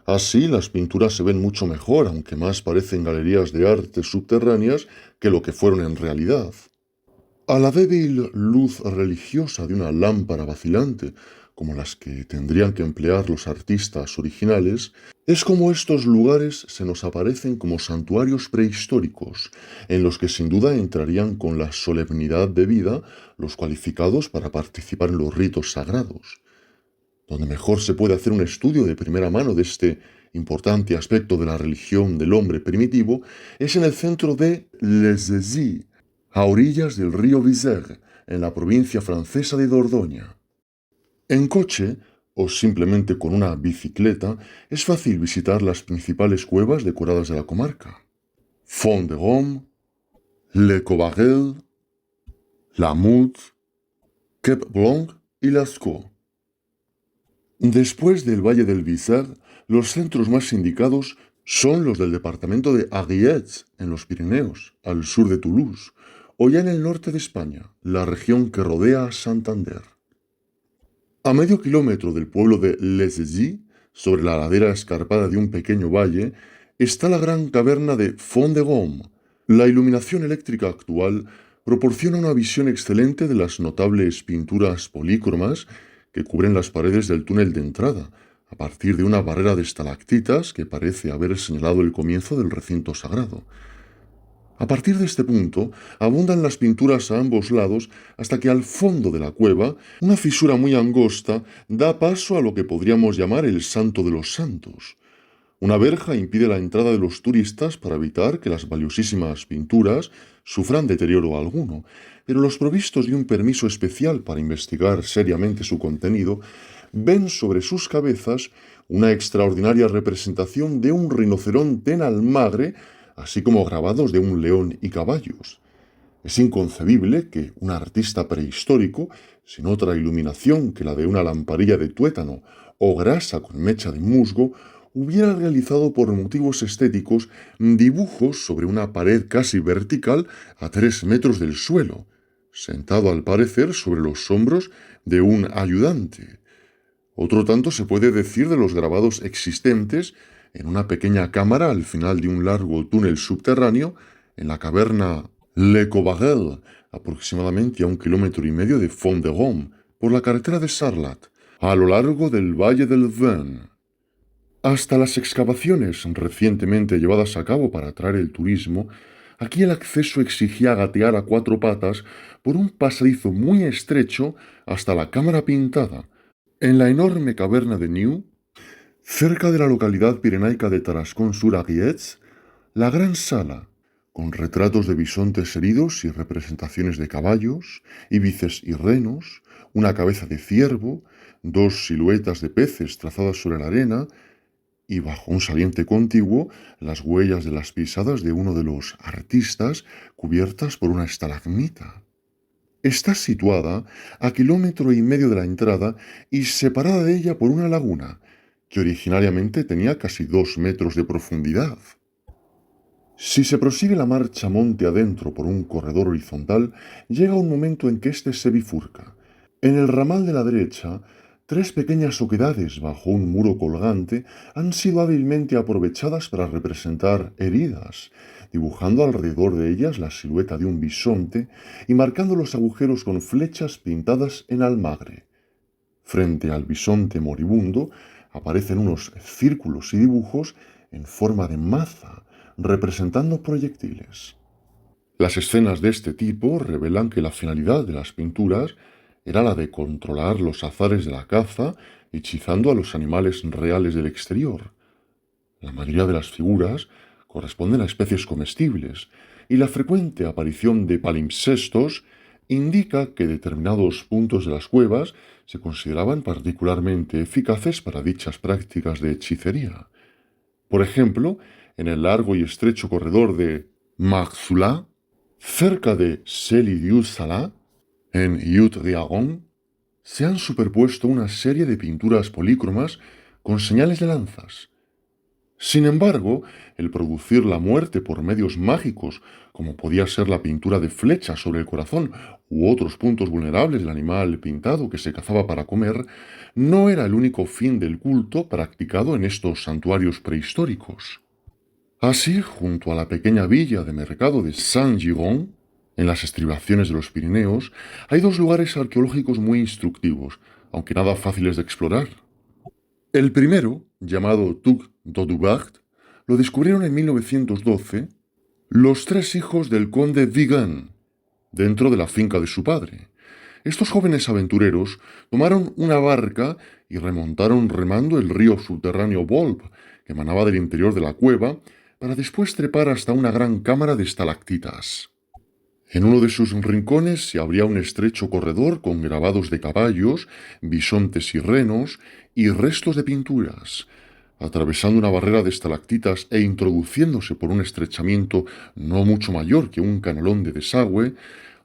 Así, las pinturas se ven mucho mejor, aunque más parecen galerías de arte subterráneas que lo que fueron en realidad. A la débil luz religiosa de una lámpara vacilante, como las que tendrían que emplear los artistas originales, es como estos lugares se nos aparecen como santuarios prehistóricos, en los que sin duda entrarían con la solemnidad debida los cualificados para participar en los ritos sagrados. Donde mejor se puede hacer un estudio de primera mano de este importante aspecto de la religión del hombre primitivo es en el centro de Les Aiguilles, a orillas del río Visère, en la provincia francesa de Dordoña. En coche, o simplemente con una bicicleta, es fácil visitar las principales cuevas decoradas de la comarca: Font de Rome, Le Covarel, La Motte, Cap Blanc y Lascaux. Después del Valle del Visère, los centros más indicados son los del departamento de Ariège, en los Pirineos, al sur de Toulouse, o ya en el norte de España, la región que rodea a Santander. A medio kilómetro del pueblo de Les Aiguilles, sobre la ladera escarpada de un pequeño valle, está la gran caverna de Font de Rome. La iluminación eléctrica actual proporciona una visión excelente de las notables pinturas polícromas que cubren las paredes del túnel de entrada, a partir de una barrera de estalactitas que parece haber señalado el comienzo del recinto sagrado. A partir de este punto, abundan las pinturas a ambos lados hasta que al fondo de la cueva, una fisura muy angosta da paso a lo que podríamos llamar el Santo de los Santos. Una verja impide la entrada de los turistas para evitar que las valiosísimas pinturas sufran deterioro alguno, pero los provistos de un permiso especial para investigar seriamente su contenido ven sobre sus cabezas una extraordinaria representación de un rinoceronte en almagre, así como grabados de un león y caballos. Es inconcebible que un artista prehistórico, sin otra iluminación que la de una lamparilla de tuétano o grasa con mecha de musgo, hubiera realizado por motivos estéticos dibujos sobre una pared casi vertical a 3 metros del suelo, sentado al parecer sobre los hombros de un ayudante. Otro tanto se puede decir de los grabados existentes en una pequeña cámara al final de un largo túnel subterráneo en la caverna Le Cobarel, aproximadamente a 1,5 kilómetros de Font-de-Rome, por la carretera de Sarlat, a lo largo del Valle del Vern. Hasta las excavaciones recientemente llevadas a cabo para atraer el turismo, aquí el acceso exigía gatear a 4 patas por un pasadizo muy estrecho hasta la cámara pintada, en la enorme caverna de New, cerca de la localidad pirenaica de Tarascon-sur-Ariets, la gran sala, con retratos de bisontes heridos y representaciones de caballos, íbices y renos, una cabeza de ciervo, 2 siluetas de peces trazadas sobre la arena, y bajo un saliente contiguo las huellas de las pisadas de uno de los artistas cubiertas por una estalagmita. Está situada a 1,5 kilómetros de la entrada y separada de ella por una laguna, que originariamente tenía casi 2 metros de profundidad. Si se prosigue la marcha monte adentro por un corredor horizontal, llega un momento en que éste se bifurca. En el ramal de la derecha, 3 pequeñas oquedades bajo un muro colgante han sido hábilmente aprovechadas para representar heridas, dibujando alrededor de ellas la silueta de un bisonte y marcando los agujeros con flechas pintadas en almagre. Frente al bisonte moribundo aparecen unos círculos y dibujos en forma de maza, representando proyectiles. Las escenas de este tipo revelan que la finalidad de las pinturas era la de controlar los azares de la caza, hechizando a los animales reales del exterior. La mayoría de las figuras corresponden a especies comestibles, y la frecuente aparición de palimpsestos indica que determinados puntos de las cuevas se consideraban particularmente eficaces para dichas prácticas de hechicería. Por ejemplo, en el largo y estrecho corredor de Marzula, cerca de Cely-Diou-Salat, en Yut-Riagon, se han superpuesto una serie de pinturas polícromas con señales de lanzas. Sin embargo, el producir la muerte por medios mágicos, como podía ser la pintura de flechas sobre el corazón u otros puntos vulnerables del animal pintado que se cazaba para comer, no era el único fin del culto practicado en estos santuarios prehistóricos. Así, junto a la pequeña villa de mercado de Saint-Giron, en las estribaciones de los Pirineos, hay 2 lugares arqueológicos muy instructivos, aunque nada fáciles de explorar. El primero, llamado Tuc d'Audubert, lo descubrieron en 1912 los 3 hijos del conde Vigan, dentro de la finca de su padre. Estos jóvenes aventureros tomaron una barca y remontaron remando el río subterráneo Volp, que emanaba del interior de la cueva, para después trepar hasta una gran cámara de estalactitas. En uno de sus rincones se abría un estrecho corredor con grabados de caballos, bisontes y renos y restos de pinturas. Atravesando una barrera de estalactitas e introduciéndose por un estrechamiento no mucho mayor que un canalón de desagüe,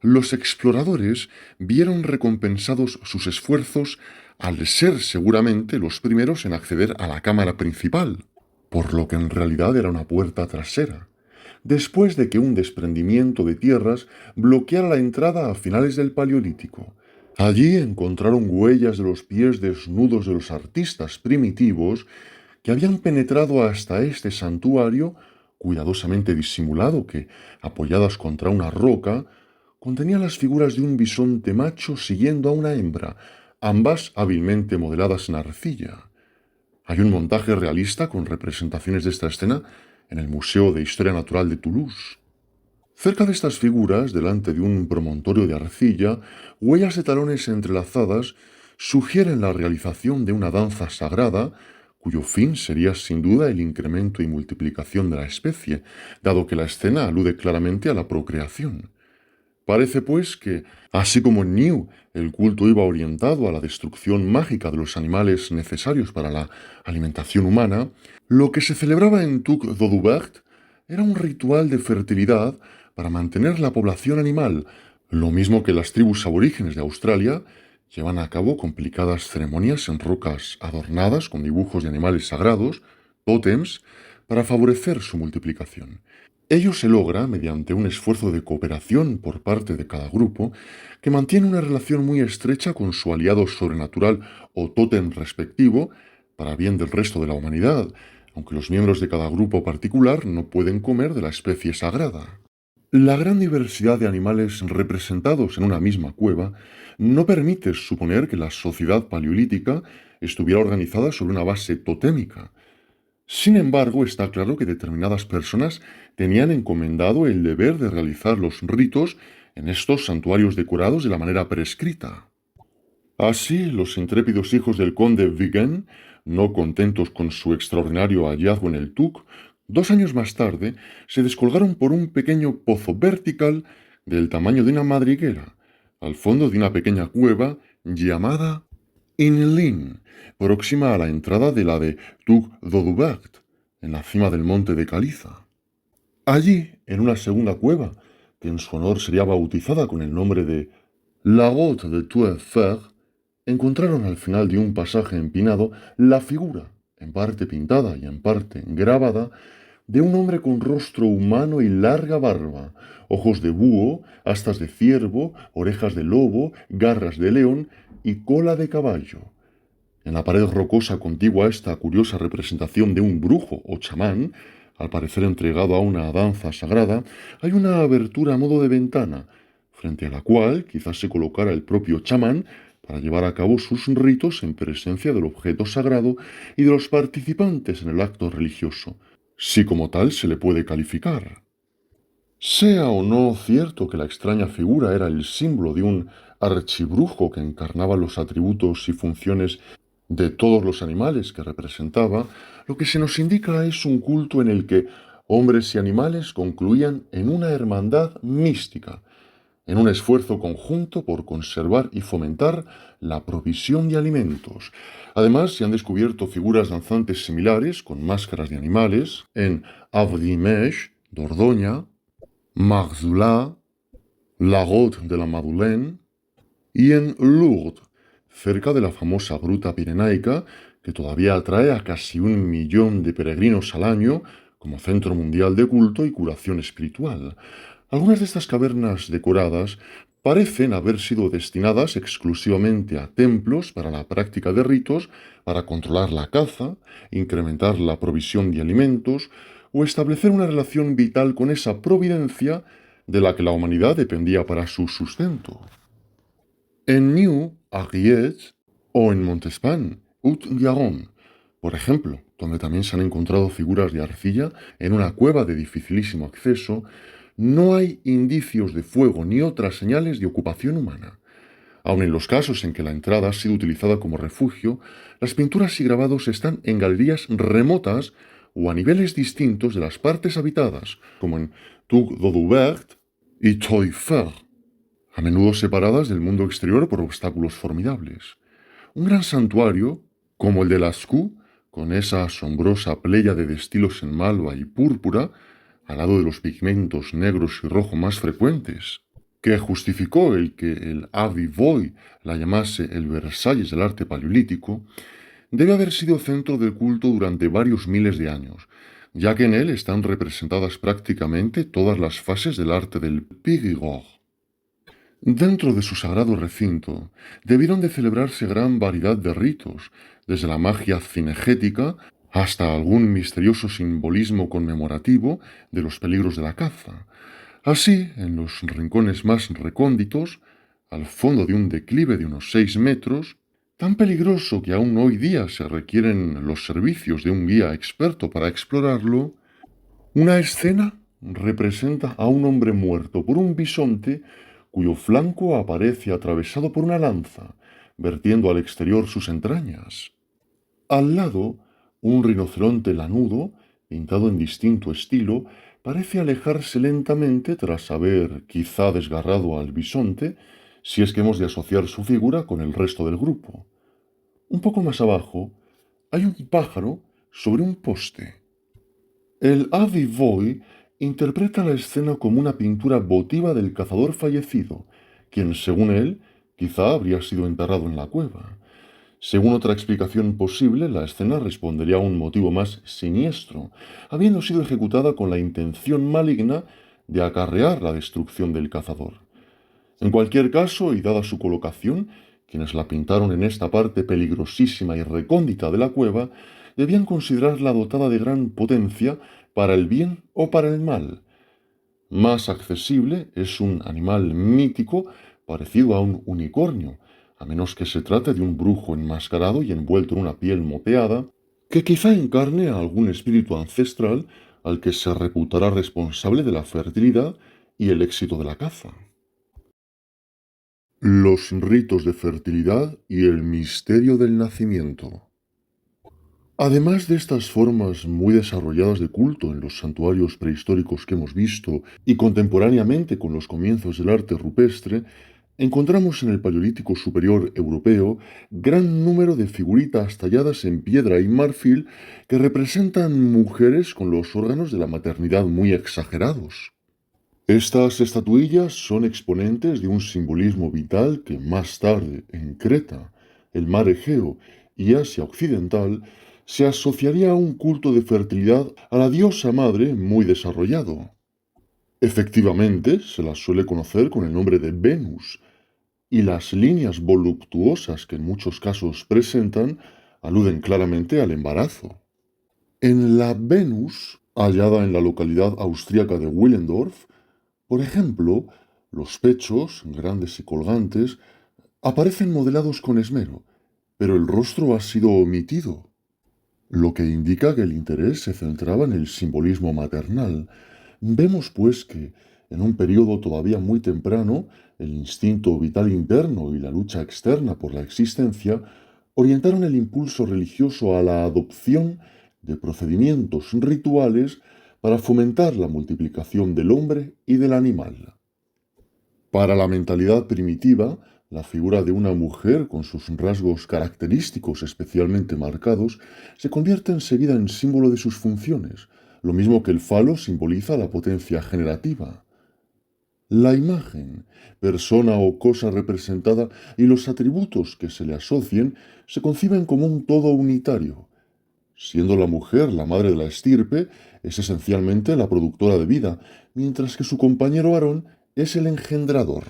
los exploradores vieron recompensados sus esfuerzos al ser seguramente los primeros en acceder a la cámara principal, por lo que en realidad era una puerta trasera, después de que un desprendimiento de tierras bloqueara la entrada a finales del Paleolítico. Allí encontraron huellas de los pies desnudos de los artistas primitivos que habían penetrado hasta este santuario, cuidadosamente disimulado, que, apoyadas contra una roca, contenía las figuras de un bisonte macho siguiendo a una hembra, ambas hábilmente modeladas en arcilla. Hay un montaje realista con representaciones de esta escena en el Museo de Historia Natural de Toulouse. Cerca de estas figuras, delante de un promontorio de arcilla, huellas de talones entrelazadas sugieren la realización de una danza sagrada, cuyo fin sería sin duda el incremento y multiplicación de la especie, dado que la escena alude claramente a la procreación. Parece, pues, que, así como en New el culto iba orientado a la destrucción mágica de los animales necesarios para la alimentación humana, lo que se celebraba en Tuc d'Audubert era un ritual de fertilidad para mantener la población animal, lo mismo que las tribus aborígenes de Australia llevan a cabo complicadas ceremonias en rocas adornadas con dibujos de animales sagrados, tótems, para favorecer su multiplicación. Ello se logra mediante un esfuerzo de cooperación por parte de cada grupo que mantiene una relación muy estrecha con su aliado sobrenatural o tótem respectivo para bien del resto de la humanidad, aunque los miembros de cada grupo particular no pueden comer de la especie sagrada. La gran diversidad de animales representados en una misma cueva no permite suponer que la sociedad paleolítica estuviera organizada sobre una base totémica. Sin embargo, está claro que determinadas personas tenían encomendado el deber de realizar los ritos en estos santuarios decorados de la manera prescrita. Así, los intrépidos hijos del conde Vigen, no contentos con su extraordinario hallazgo en el Tuc, 2 años más tarde se descolgaron por un pequeño pozo vertical del tamaño de una madriguera, al fondo de una pequeña cueva llamada Inlin, próxima a la entrada de la de Tuc Dodubert, en la cima del monte de Caliza. Allí, en una segunda cueva, que en su honor sería bautizada con el nombre de La Grotte de Tuefer, encontraron al final de un pasaje empinado la figura, en parte pintada y en parte grabada, de un hombre con rostro humano y larga barba, ojos de búho, astas de ciervo, orejas de lobo, garras de león y cola de caballo. En la pared rocosa contigua a esta curiosa representación de un brujo o chamán, al parecer entregado a una danza sagrada, hay una abertura a modo de ventana, frente a la cual quizás se colocara el propio chamán para llevar a cabo sus ritos en presencia del objeto sagrado y de los participantes en el acto religioso, si como tal se le puede calificar. Sea o no cierto que la extraña figura era el símbolo de un archibrujo que encarnaba los atributos y funciones de todos los animales que representaba, lo que se nos indica es un culto en el que hombres y animales concluían en una hermandad mística, en un esfuerzo conjunto por conservar y fomentar la provisión de alimentos. Además, se han descubierto figuras danzantes similares con máscaras de animales en Avdimech, Dordoña, Marzula, la Grotte de la Madeleine y en Lourdes, cerca de la famosa gruta pirenaica que todavía atrae a casi 1 millón de peregrinos al año como centro mundial de culto y curación espiritual. Algunas de estas cavernas decoradas parecen haber sido destinadas exclusivamente a templos para la práctica de ritos, para controlar la caza, incrementar la provisión de alimentos o establecer una relación vital con esa providencia de la que la humanidad dependía para su sustento. En New Arriet o en Montespan, Haut-Garonne, por ejemplo, donde también se han encontrado figuras de arcilla en una cueva de dificilísimo acceso, no hay indicios de fuego ni otras señales de ocupación humana. Aun en los casos en que la entrada ha sido utilizada como refugio, las pinturas y grabados están en galerías remotas o a niveles distintos de las partes habitadas, como en Tuc Dodubert y Toifer, a menudo separadas del mundo exterior por obstáculos formidables. Un gran santuario, como el de Lascaux, con esa asombrosa pléyade de estilos en malva y púrpura, al lado de los pigmentos negros y rojo más frecuentes, que justificó el que el Abbé Voy la llamase el Versalles del arte paleolítico, debe haber sido centro del culto durante varios miles de años, ya que en él están representadas prácticamente todas las fases del arte del Périgord. Dentro de su sagrado recinto debieron de celebrarse gran variedad de ritos, desde la magia cinegética hasta algún misterioso simbolismo conmemorativo de los peligros de la caza. Así, en los rincones más recónditos, al fondo de un declive de unos 6 metros, tan peligroso que aún hoy día se requieren los servicios de un guía experto para explorarlo, una escena representa a un hombre muerto por un bisonte cuyo flanco aparece atravesado por una lanza, vertiendo al exterior sus entrañas. Al lado, un rinoceronte lanudo, pintado en distinto estilo, parece alejarse lentamente tras haber quizá desgarrado al bisonte, si es que hemos de asociar su figura con el resto del grupo. Un poco más abajo, hay un pájaro sobre un poste. El Abbé Voy interpreta la escena como una pintura votiva del cazador fallecido, quien, según él, quizá habría sido enterrado en la cueva. Según otra explicación posible, la escena respondería a un motivo más siniestro, habiendo sido ejecutada con la intención maligna de acarrear la destrucción del cazador. En cualquier caso, y dada su colocación, quienes la pintaron en esta parte peligrosísima y recóndita de la cueva debían considerarla dotada de gran potencia para el bien o para el mal. Más accesible es un animal mítico parecido a un unicornio, a menos que se trate de un brujo enmascarado y envuelto en una piel moteada, que quizá encarne a algún espíritu ancestral al que se reputará responsable de la fertilidad y el éxito de la caza. Los ritos de fertilidad y el misterio del nacimiento. Además de estas formas muy desarrolladas de culto en los santuarios prehistóricos que hemos visto y contemporáneamente con los comienzos del arte rupestre, encontramos en el Paleolítico Superior Europeo gran número de figuritas talladas en piedra y marfil que representan mujeres con los órganos de la maternidad muy exagerados. Estas estatuillas son exponentes de un simbolismo vital que más tarde, en Creta, el mar Egeo y Asia Occidental, se asociaría a un culto de fertilidad a la diosa madre muy desarrollado. Efectivamente, se las suele conocer con el nombre de Venus, y las líneas voluptuosas que en muchos casos presentan aluden claramente al embarazo. En la Venus, hallada en la localidad austríaca de Willendorf, por ejemplo, los pechos, grandes y colgantes, aparecen modelados con esmero, pero el rostro ha sido omitido, lo que indica que el interés se centraba en el simbolismo maternal. Vemos, pues, que en un periodo todavía muy temprano, el instinto vital interno y la lucha externa por la existencia orientaron el impulso religioso a la adopción de procedimientos rituales para fomentar la multiplicación del hombre y del animal. Para la mentalidad primitiva, la figura de una mujer con sus rasgos característicos especialmente marcados se convierte enseguida en símbolo de sus funciones, lo mismo que el falo simboliza la potencia generativa. La imagen, persona o cosa representada y los atributos que se le asocien se conciben como un todo unitario. Siendo la mujer la madre de la estirpe, es esencialmente la productora de vida, mientras que su compañero Aarón es el engendrador.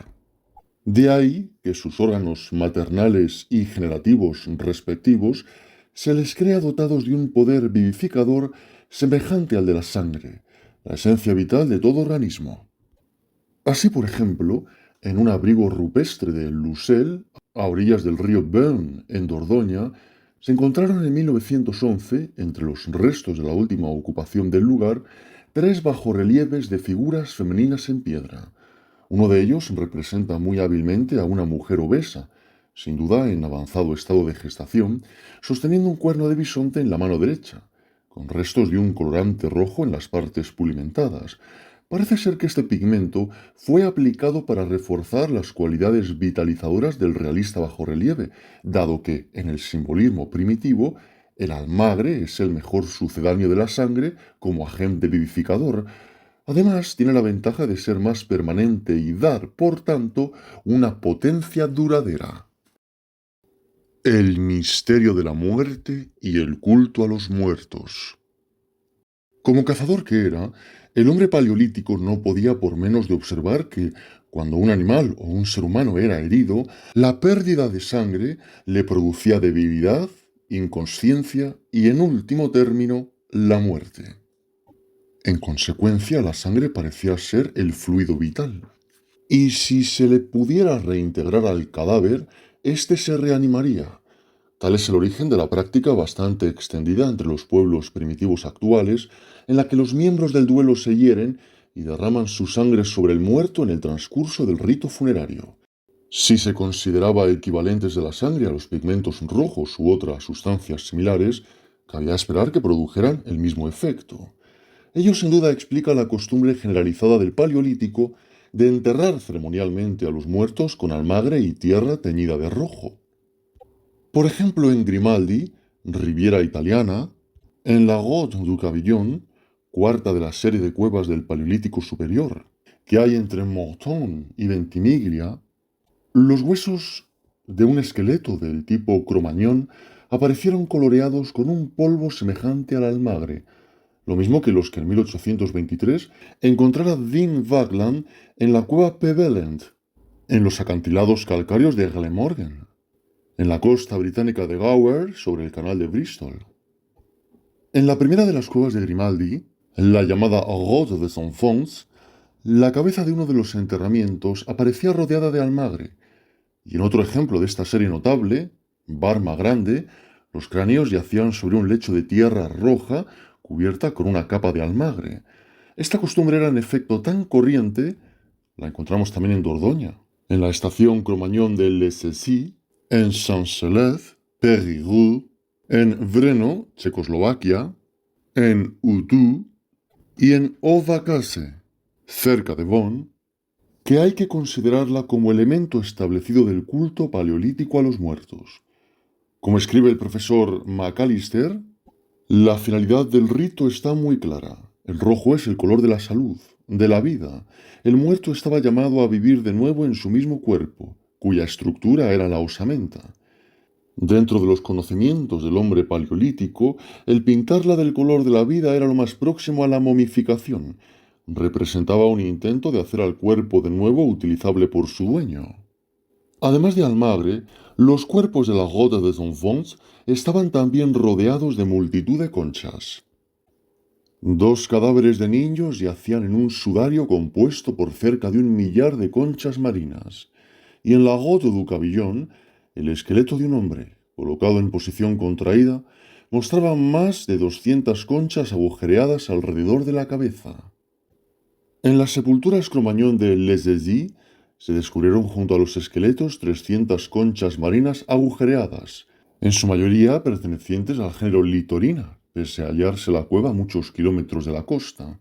De ahí que sus órganos maternales y generativos respectivos se les crea dotados de un poder vivificador semejante al de la sangre, la esencia vital de todo organismo. Así, por ejemplo, en un abrigo rupestre de Lucelle, a orillas del río Bearn, en Dordoña, se encontraron en 1911, entre los restos de la última ocupación del lugar, tres bajorrelieves de figuras femeninas en piedra. Uno de ellos representa muy hábilmente a una mujer obesa, sin duda en avanzado estado de gestación, sosteniendo un cuerno de bisonte en la mano derecha, con restos de un colorante rojo en las partes pulimentadas. Parece ser que este pigmento fue aplicado para reforzar las cualidades vitalizadoras del realista bajorrelieve, dado que, en el simbolismo primitivo, el almagre es el mejor sucedáneo de la sangre como agente vivificador. Además, tiene la ventaja de ser más permanente y dar, por tanto, una potencia duradera. El misterio de la muerte y el culto a los muertos. Como cazador que era, el hombre paleolítico no podía por menos de observar que, cuando un animal o un ser humano era herido, la pérdida de sangre le producía debilidad, inconsciencia y, en último término, la muerte. En consecuencia, la sangre parecía ser el fluido vital. Y si se le pudiera reintegrar al cadáver, éste se reanimaría. Tal es el origen de la práctica bastante extendida entre los pueblos primitivos actuales, en la que los miembros del duelo se hieren y derraman su sangre sobre el muerto en el transcurso del rito funerario. Si se consideraba equivalentes de la sangre a los pigmentos rojos u otras sustancias similares, cabía esperar que produjeran el mismo efecto. Ello sin duda explica la costumbre generalizada del Paleolítico de enterrar ceremonialmente a los muertos con almagre y tierra teñida de rojo. Por ejemplo, en Grimaldi, Riviera Italiana, en la Grotte du Cavillon, cuarta de la serie de cuevas del Paleolítico Superior, que hay entre Morton y Ventimiglia, los huesos de un esqueleto del tipo Cromañón aparecieron coloreados con un polvo semejante al almagre, lo mismo que los que en 1823 encontrara Dean Wagland en la cueva Pevelland, en los acantilados calcáreos de Glamorgan, en la costa británica de Gower, sobre el canal de Bristol. En la primera de las cuevas de Grimaldi, la llamada Grotte des Enfants, la cabeza de uno de los enterramientos aparecía rodeada de almagre, y en otro ejemplo de esta serie notable, Barma Grande, los cráneos yacían sobre un lecho de tierra roja cubierta con una capa de almagre. Esta costumbre era en efecto tan corriente, la encontramos también en Dordoña, en la estación Cromañón de Les Essys, en Saint-Celeste, Périgueux, en Brno, Checoslovaquia, en Utu y en Ovacase, cerca de Bonn, que hay que considerarla como elemento establecido del culto paleolítico a los muertos. Como escribe el profesor McAllister, la finalidad del rito está muy clara. El rojo es el color de la salud, de la vida. El muerto estaba llamado a vivir de nuevo en su mismo cuerpo, cuya estructura era la osamenta. Dentro de los conocimientos del hombre paleolítico, el pintarla del color de la vida era lo más próximo a la momificación. Representaba un intento de hacer al cuerpo de nuevo utilizable por su dueño. Además de almagre, los cuerpos de la Grotte des Enfants estaban también rodeados de multitud de conchas. 2 cadáveres de niños yacían en un sudario compuesto por cerca de 1 millar de conchas marinas, y en la Grotte du Cabillon, el esqueleto de un hombre, colocado en posición contraída, mostraba más de 200 conchas agujereadas alrededor de la cabeza. En las sepulturas Cromañón de Les Essys se descubrieron junto a los esqueletos 300 conchas marinas agujereadas, en su mayoría pertenecientes al género Littorina, pese a hallarse la cueva a muchos kilómetros de la costa.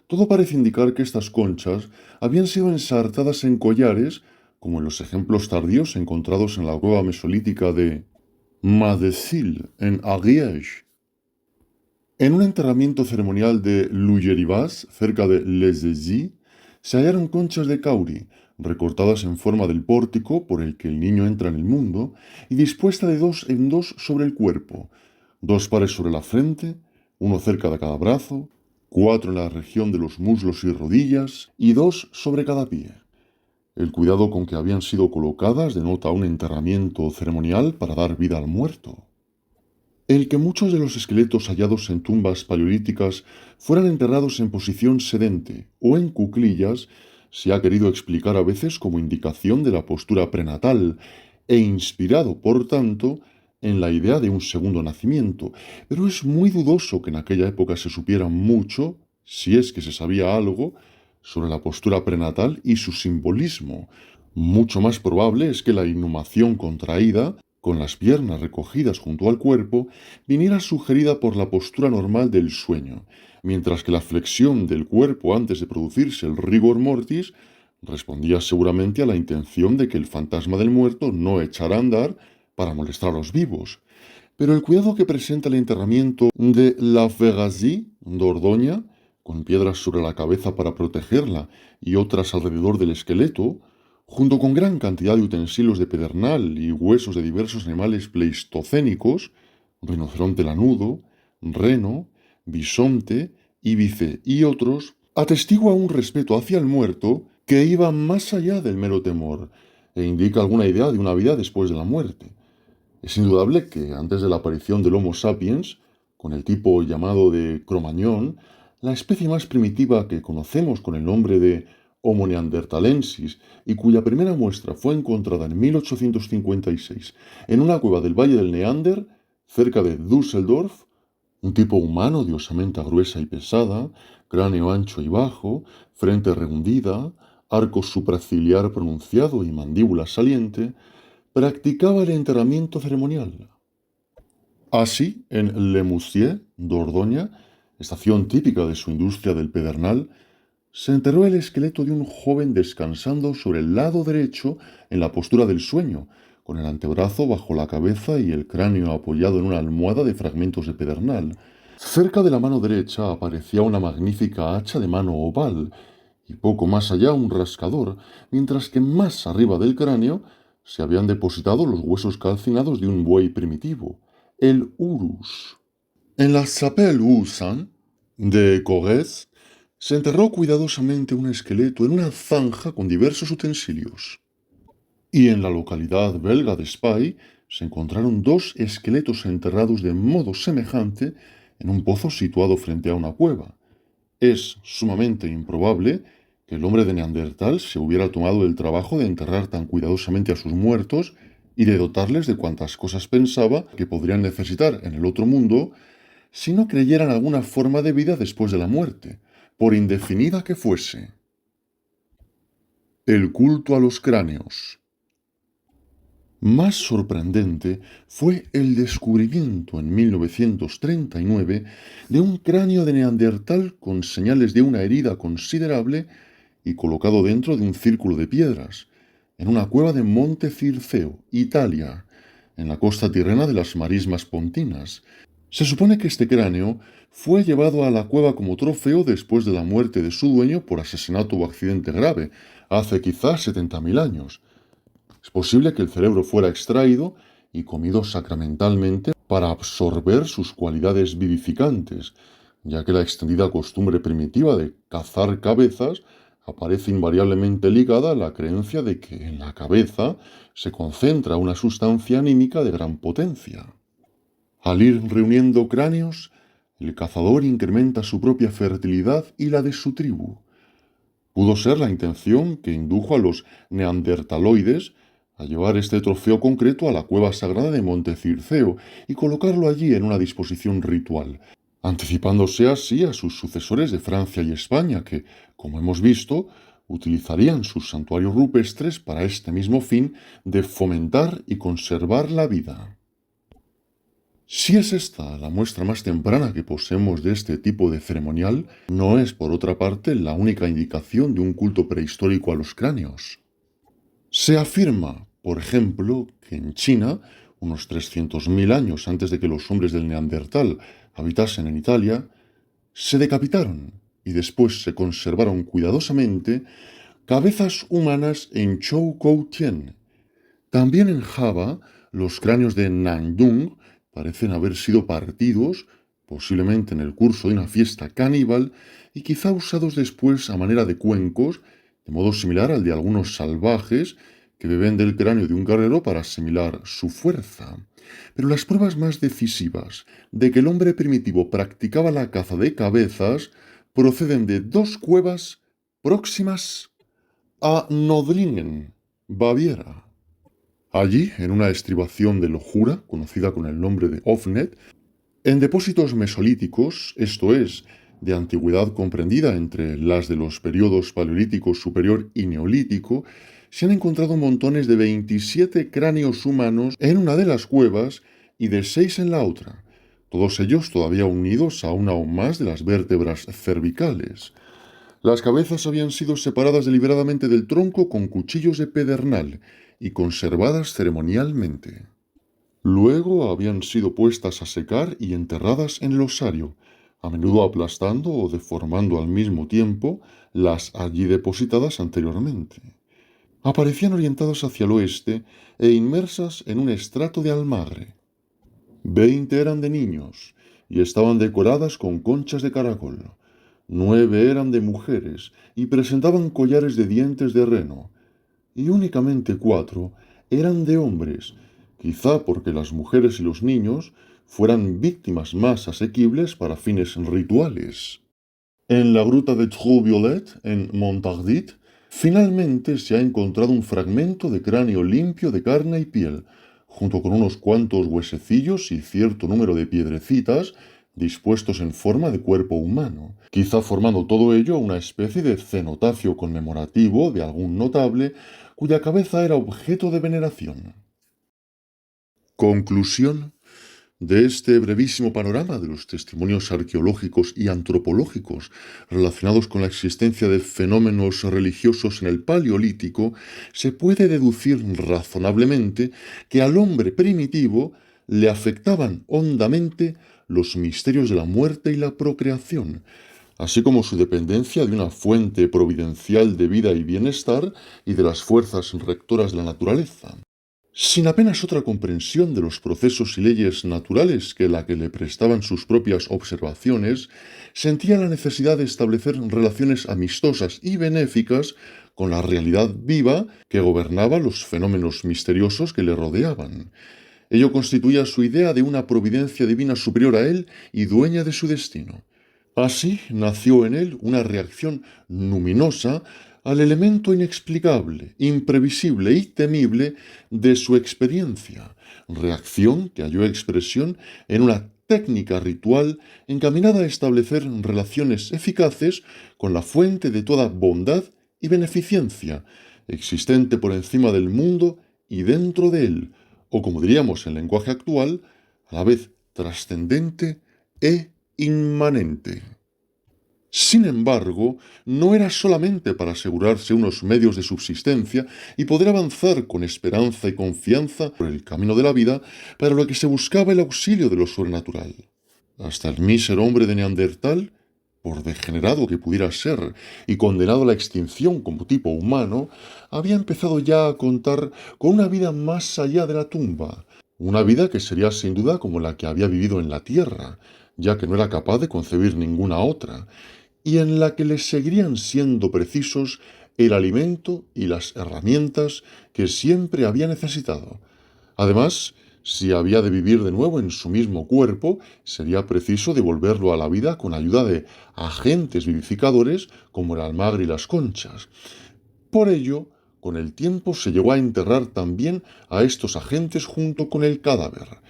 Todo parece indicar que estas conchas habían sido ensartadas en collares, como en los ejemplos tardíos encontrados en la cueva mesolítica de Madecil, en Ariège. En un enterramiento ceremonial de Lugerivas, cerca de Les Essys, se hallaron conchas de cauri, recortadas en forma del pórtico por el que el niño entra en el mundo, y dispuesta de 2 en 2 sobre el cuerpo, 2 pares sobre la frente, uno cerca de cada brazo, 4 en la región de los muslos y rodillas, y 2 sobre cada pie. El cuidado con que habían sido colocadas denota un enterramiento ceremonial para dar vida al muerto. El que muchos de los esqueletos hallados en tumbas paleolíticas fueran enterrados en posición sedente o en cuclillas se ha querido explicar a veces como indicación de la postura prenatal e inspirado, por tanto, en la idea de un segundo nacimiento, pero es muy dudoso que en aquella época se supiera mucho, si es que se sabía algo, sobre la postura prenatal y su simbolismo. Mucho más probable es que la inhumación contraída, con las piernas recogidas junto al cuerpo, viniera sugerida por la postura normal del sueño, mientras que la flexión del cuerpo antes de producirse el rigor mortis respondía seguramente a la intención de que el fantasma del muerto no echara a andar para molestar a los vivos. Pero el cuidado que presenta el enterramiento de La Vérasie, Dordoña, con piedras sobre la cabeza para protegerla y otras alrededor del esqueleto, junto con gran cantidad de utensilios de pedernal y huesos de diversos animales pleistocénicos, rinoceronte lanudo, reno, bisonte, íbice y otros, atestigua un respeto hacia el muerto que iba más allá del mero temor e indica alguna idea de una vida después de la muerte. Es indudable que antes de la aparición del Homo sapiens, con el tipo llamado de Cromañón, la especie más primitiva que conocemos con el nombre de Homo neanderthalensis y cuya primera muestra fue encontrada en 1856 en una cueva del Valle del Neander, cerca de Düsseldorf, un tipo humano de osamenta gruesa y pesada, cráneo ancho y bajo, frente rehundida, arco supraciliar pronunciado y mandíbula saliente, practicaba el enterramiento ceremonial. Así, en Le Moustier, Dordoña, estación típica de su industria del pedernal, se enterró el esqueleto de un joven descansando sobre el lado derecho en la postura del sueño, con el antebrazo bajo la cabeza y el cráneo apoyado en una almohada de fragmentos de pedernal. Cerca de la mano derecha aparecía una magnífica hacha de mano oval, y poco más allá un rascador, mientras que más arriba del cráneo se habían depositado los huesos calcinados de un buey primitivo, el urus. En la Chapelle Ursin de Corrèze se enterró cuidadosamente un esqueleto en una zanja con diversos utensilios. Y en la localidad belga de Spy se encontraron dos esqueletos enterrados de modo semejante en un pozo situado frente a una cueva. Es sumamente improbable que el hombre de Neandertal se hubiera tomado el trabajo de enterrar tan cuidadosamente a sus muertos y de dotarles de cuantas cosas pensaba que podrían necesitar en el otro mundo si no creyeran alguna forma de vida después de la muerte, por indefinida que fuese. El culto a los cráneos. Más sorprendente fue el descubrimiento en 1939 de un cráneo de Neandertal con señales de una herida considerable y colocado dentro de un círculo de piedras, en una cueva de Monte Circeo, Italia, en la costa tirrena de las Marismas Pontinas. Se supone que este cráneo fue llevado a la cueva como trofeo después de la muerte de su dueño por asesinato o accidente grave, hace quizás 70.000 años. Es posible que el cerebro fuera extraído y comido sacramentalmente para absorber sus cualidades vivificantes, ya que la extendida costumbre primitiva de cazar cabezas aparece invariablemente ligada a la creencia de que en la cabeza se concentra una sustancia anímica de gran potencia. Al ir reuniendo cráneos, el cazador incrementa su propia fertilidad y la de su tribu. Pudo ser la intención que indujo a los neandertaloides a llevar este trofeo concreto a la cueva sagrada de Monte Circeo y colocarlo allí en una disposición ritual, anticipándose así a sus sucesores de Francia y España, que, como hemos visto, utilizarían sus santuarios rupestres para este mismo fin de fomentar y conservar la vida. Si es esta la muestra más temprana que poseemos de este tipo de ceremonial, no es, por otra parte, la única indicación de un culto prehistórico a los cráneos. Se afirma, por ejemplo, que en China, unos 300.000 años antes de que los hombres del Neandertal habitasen en Italia, se decapitaron y después se conservaron cuidadosamente cabezas humanas en Choukoutien. También en Java, los cráneos de Nangdung parecen haber sido partidos, posiblemente en el curso de una fiesta caníbal, y quizá usados después a manera de cuencos, de modo similar al de algunos salvajes que beben del cráneo de un guerrero para asimilar su fuerza. Pero las pruebas más decisivas de que el hombre primitivo practicaba la caza de cabezas proceden de dos cuevas próximas a Nördlingen, Baviera. Allí, en una estribación de lojura, conocida con el nombre de Ofnet, en depósitos mesolíticos, esto es, de antigüedad comprendida entre las de los periodos paleolítico superior y neolítico, se han encontrado montones de 27 cráneos humanos en una de las cuevas y de 6 en la otra, todos ellos todavía unidos a una o más de las vértebras cervicales. Las cabezas habían sido separadas deliberadamente del tronco con cuchillos de pedernal y conservadas ceremonialmente. Luego habían sido puestas a secar y enterradas en el osario, a menudo aplastando o deformando al mismo tiempo las allí depositadas anteriormente. Aparecían orientadas hacia el oeste e inmersas en un estrato de almagre. 20 eran de niños y estaban decoradas con conchas de caracol. 9 eran de mujeres y presentaban collares de dientes de reno. Y únicamente 4 eran de hombres, quizá porque las mujeres y los niños fueran víctimas más asequibles para fines rituales. En la gruta de Trou-Violet, en Montardit, finalmente se ha encontrado un fragmento de cráneo limpio de carne y piel, junto con unos cuantos huesecillos y cierto número de piedrecitas dispuestos en forma de cuerpo humano, quizá formando todo ello una especie de cenotafio conmemorativo de algún notable cuya cabeza era objeto de veneración. Conclusión de este brevísimo panorama de los testimonios arqueológicos y antropológicos relacionados con la existencia de fenómenos religiosos en el Paleolítico, se puede deducir razonablemente que al hombre primitivo le afectaban hondamente los misterios de la muerte y la procreación, así como su dependencia de una fuente providencial de vida y bienestar y de las fuerzas rectoras de la naturaleza. Sin apenas otra comprensión de los procesos y leyes naturales que la que le prestaban sus propias observaciones, sentía la necesidad de establecer relaciones amistosas y benéficas con la realidad viva que gobernaba los fenómenos misteriosos que le rodeaban. Ello constituía su idea de una providencia divina superior a él y dueña de su destino. Así nació en él una reacción luminosa al elemento inexplicable, imprevisible y temible de su experiencia, reacción que halló expresión en una técnica ritual encaminada a establecer relaciones eficaces con la fuente de toda bondad y beneficencia, existente por encima del mundo y dentro de él, o como diríamos en lenguaje actual, a la vez trascendente e inmanente. Sin embargo, no era solamente para asegurarse unos medios de subsistencia y poder avanzar con esperanza y confianza por el camino de la vida, para lo que se buscaba el auxilio de lo sobrenatural. Hasta el mísero hombre de Neandertal, por degenerado que pudiera ser y condenado a la extinción como tipo humano, había empezado ya a contar con una vida más allá de la tumba, una vida que sería sin duda como la que había vivido en la tierra, ya que no era capaz de concebir ninguna otra, y en la que les seguirían siendo precisos el alimento y las herramientas que siempre había necesitado. Además, si había de vivir de nuevo en su mismo cuerpo, sería preciso devolverlo a la vida con ayuda de agentes vivificadores como el almagre y las conchas. Por ello, con el tiempo se llegó a enterrar también a estos agentes junto con el cadáver.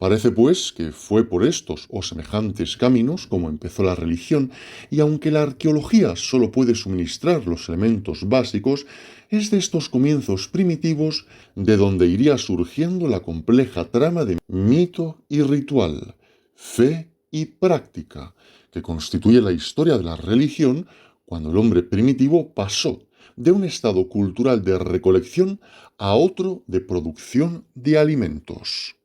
Parece, pues, que fue por estos o semejantes caminos como empezó la religión, y aunque la arqueología solo puede suministrar los elementos básicos, es de estos comienzos primitivos de donde iría surgiendo la compleja trama de mito y ritual, fe y práctica, que constituye la historia de la religión cuando el hombre primitivo pasó de un estado cultural de recolección a otro de producción de alimentos.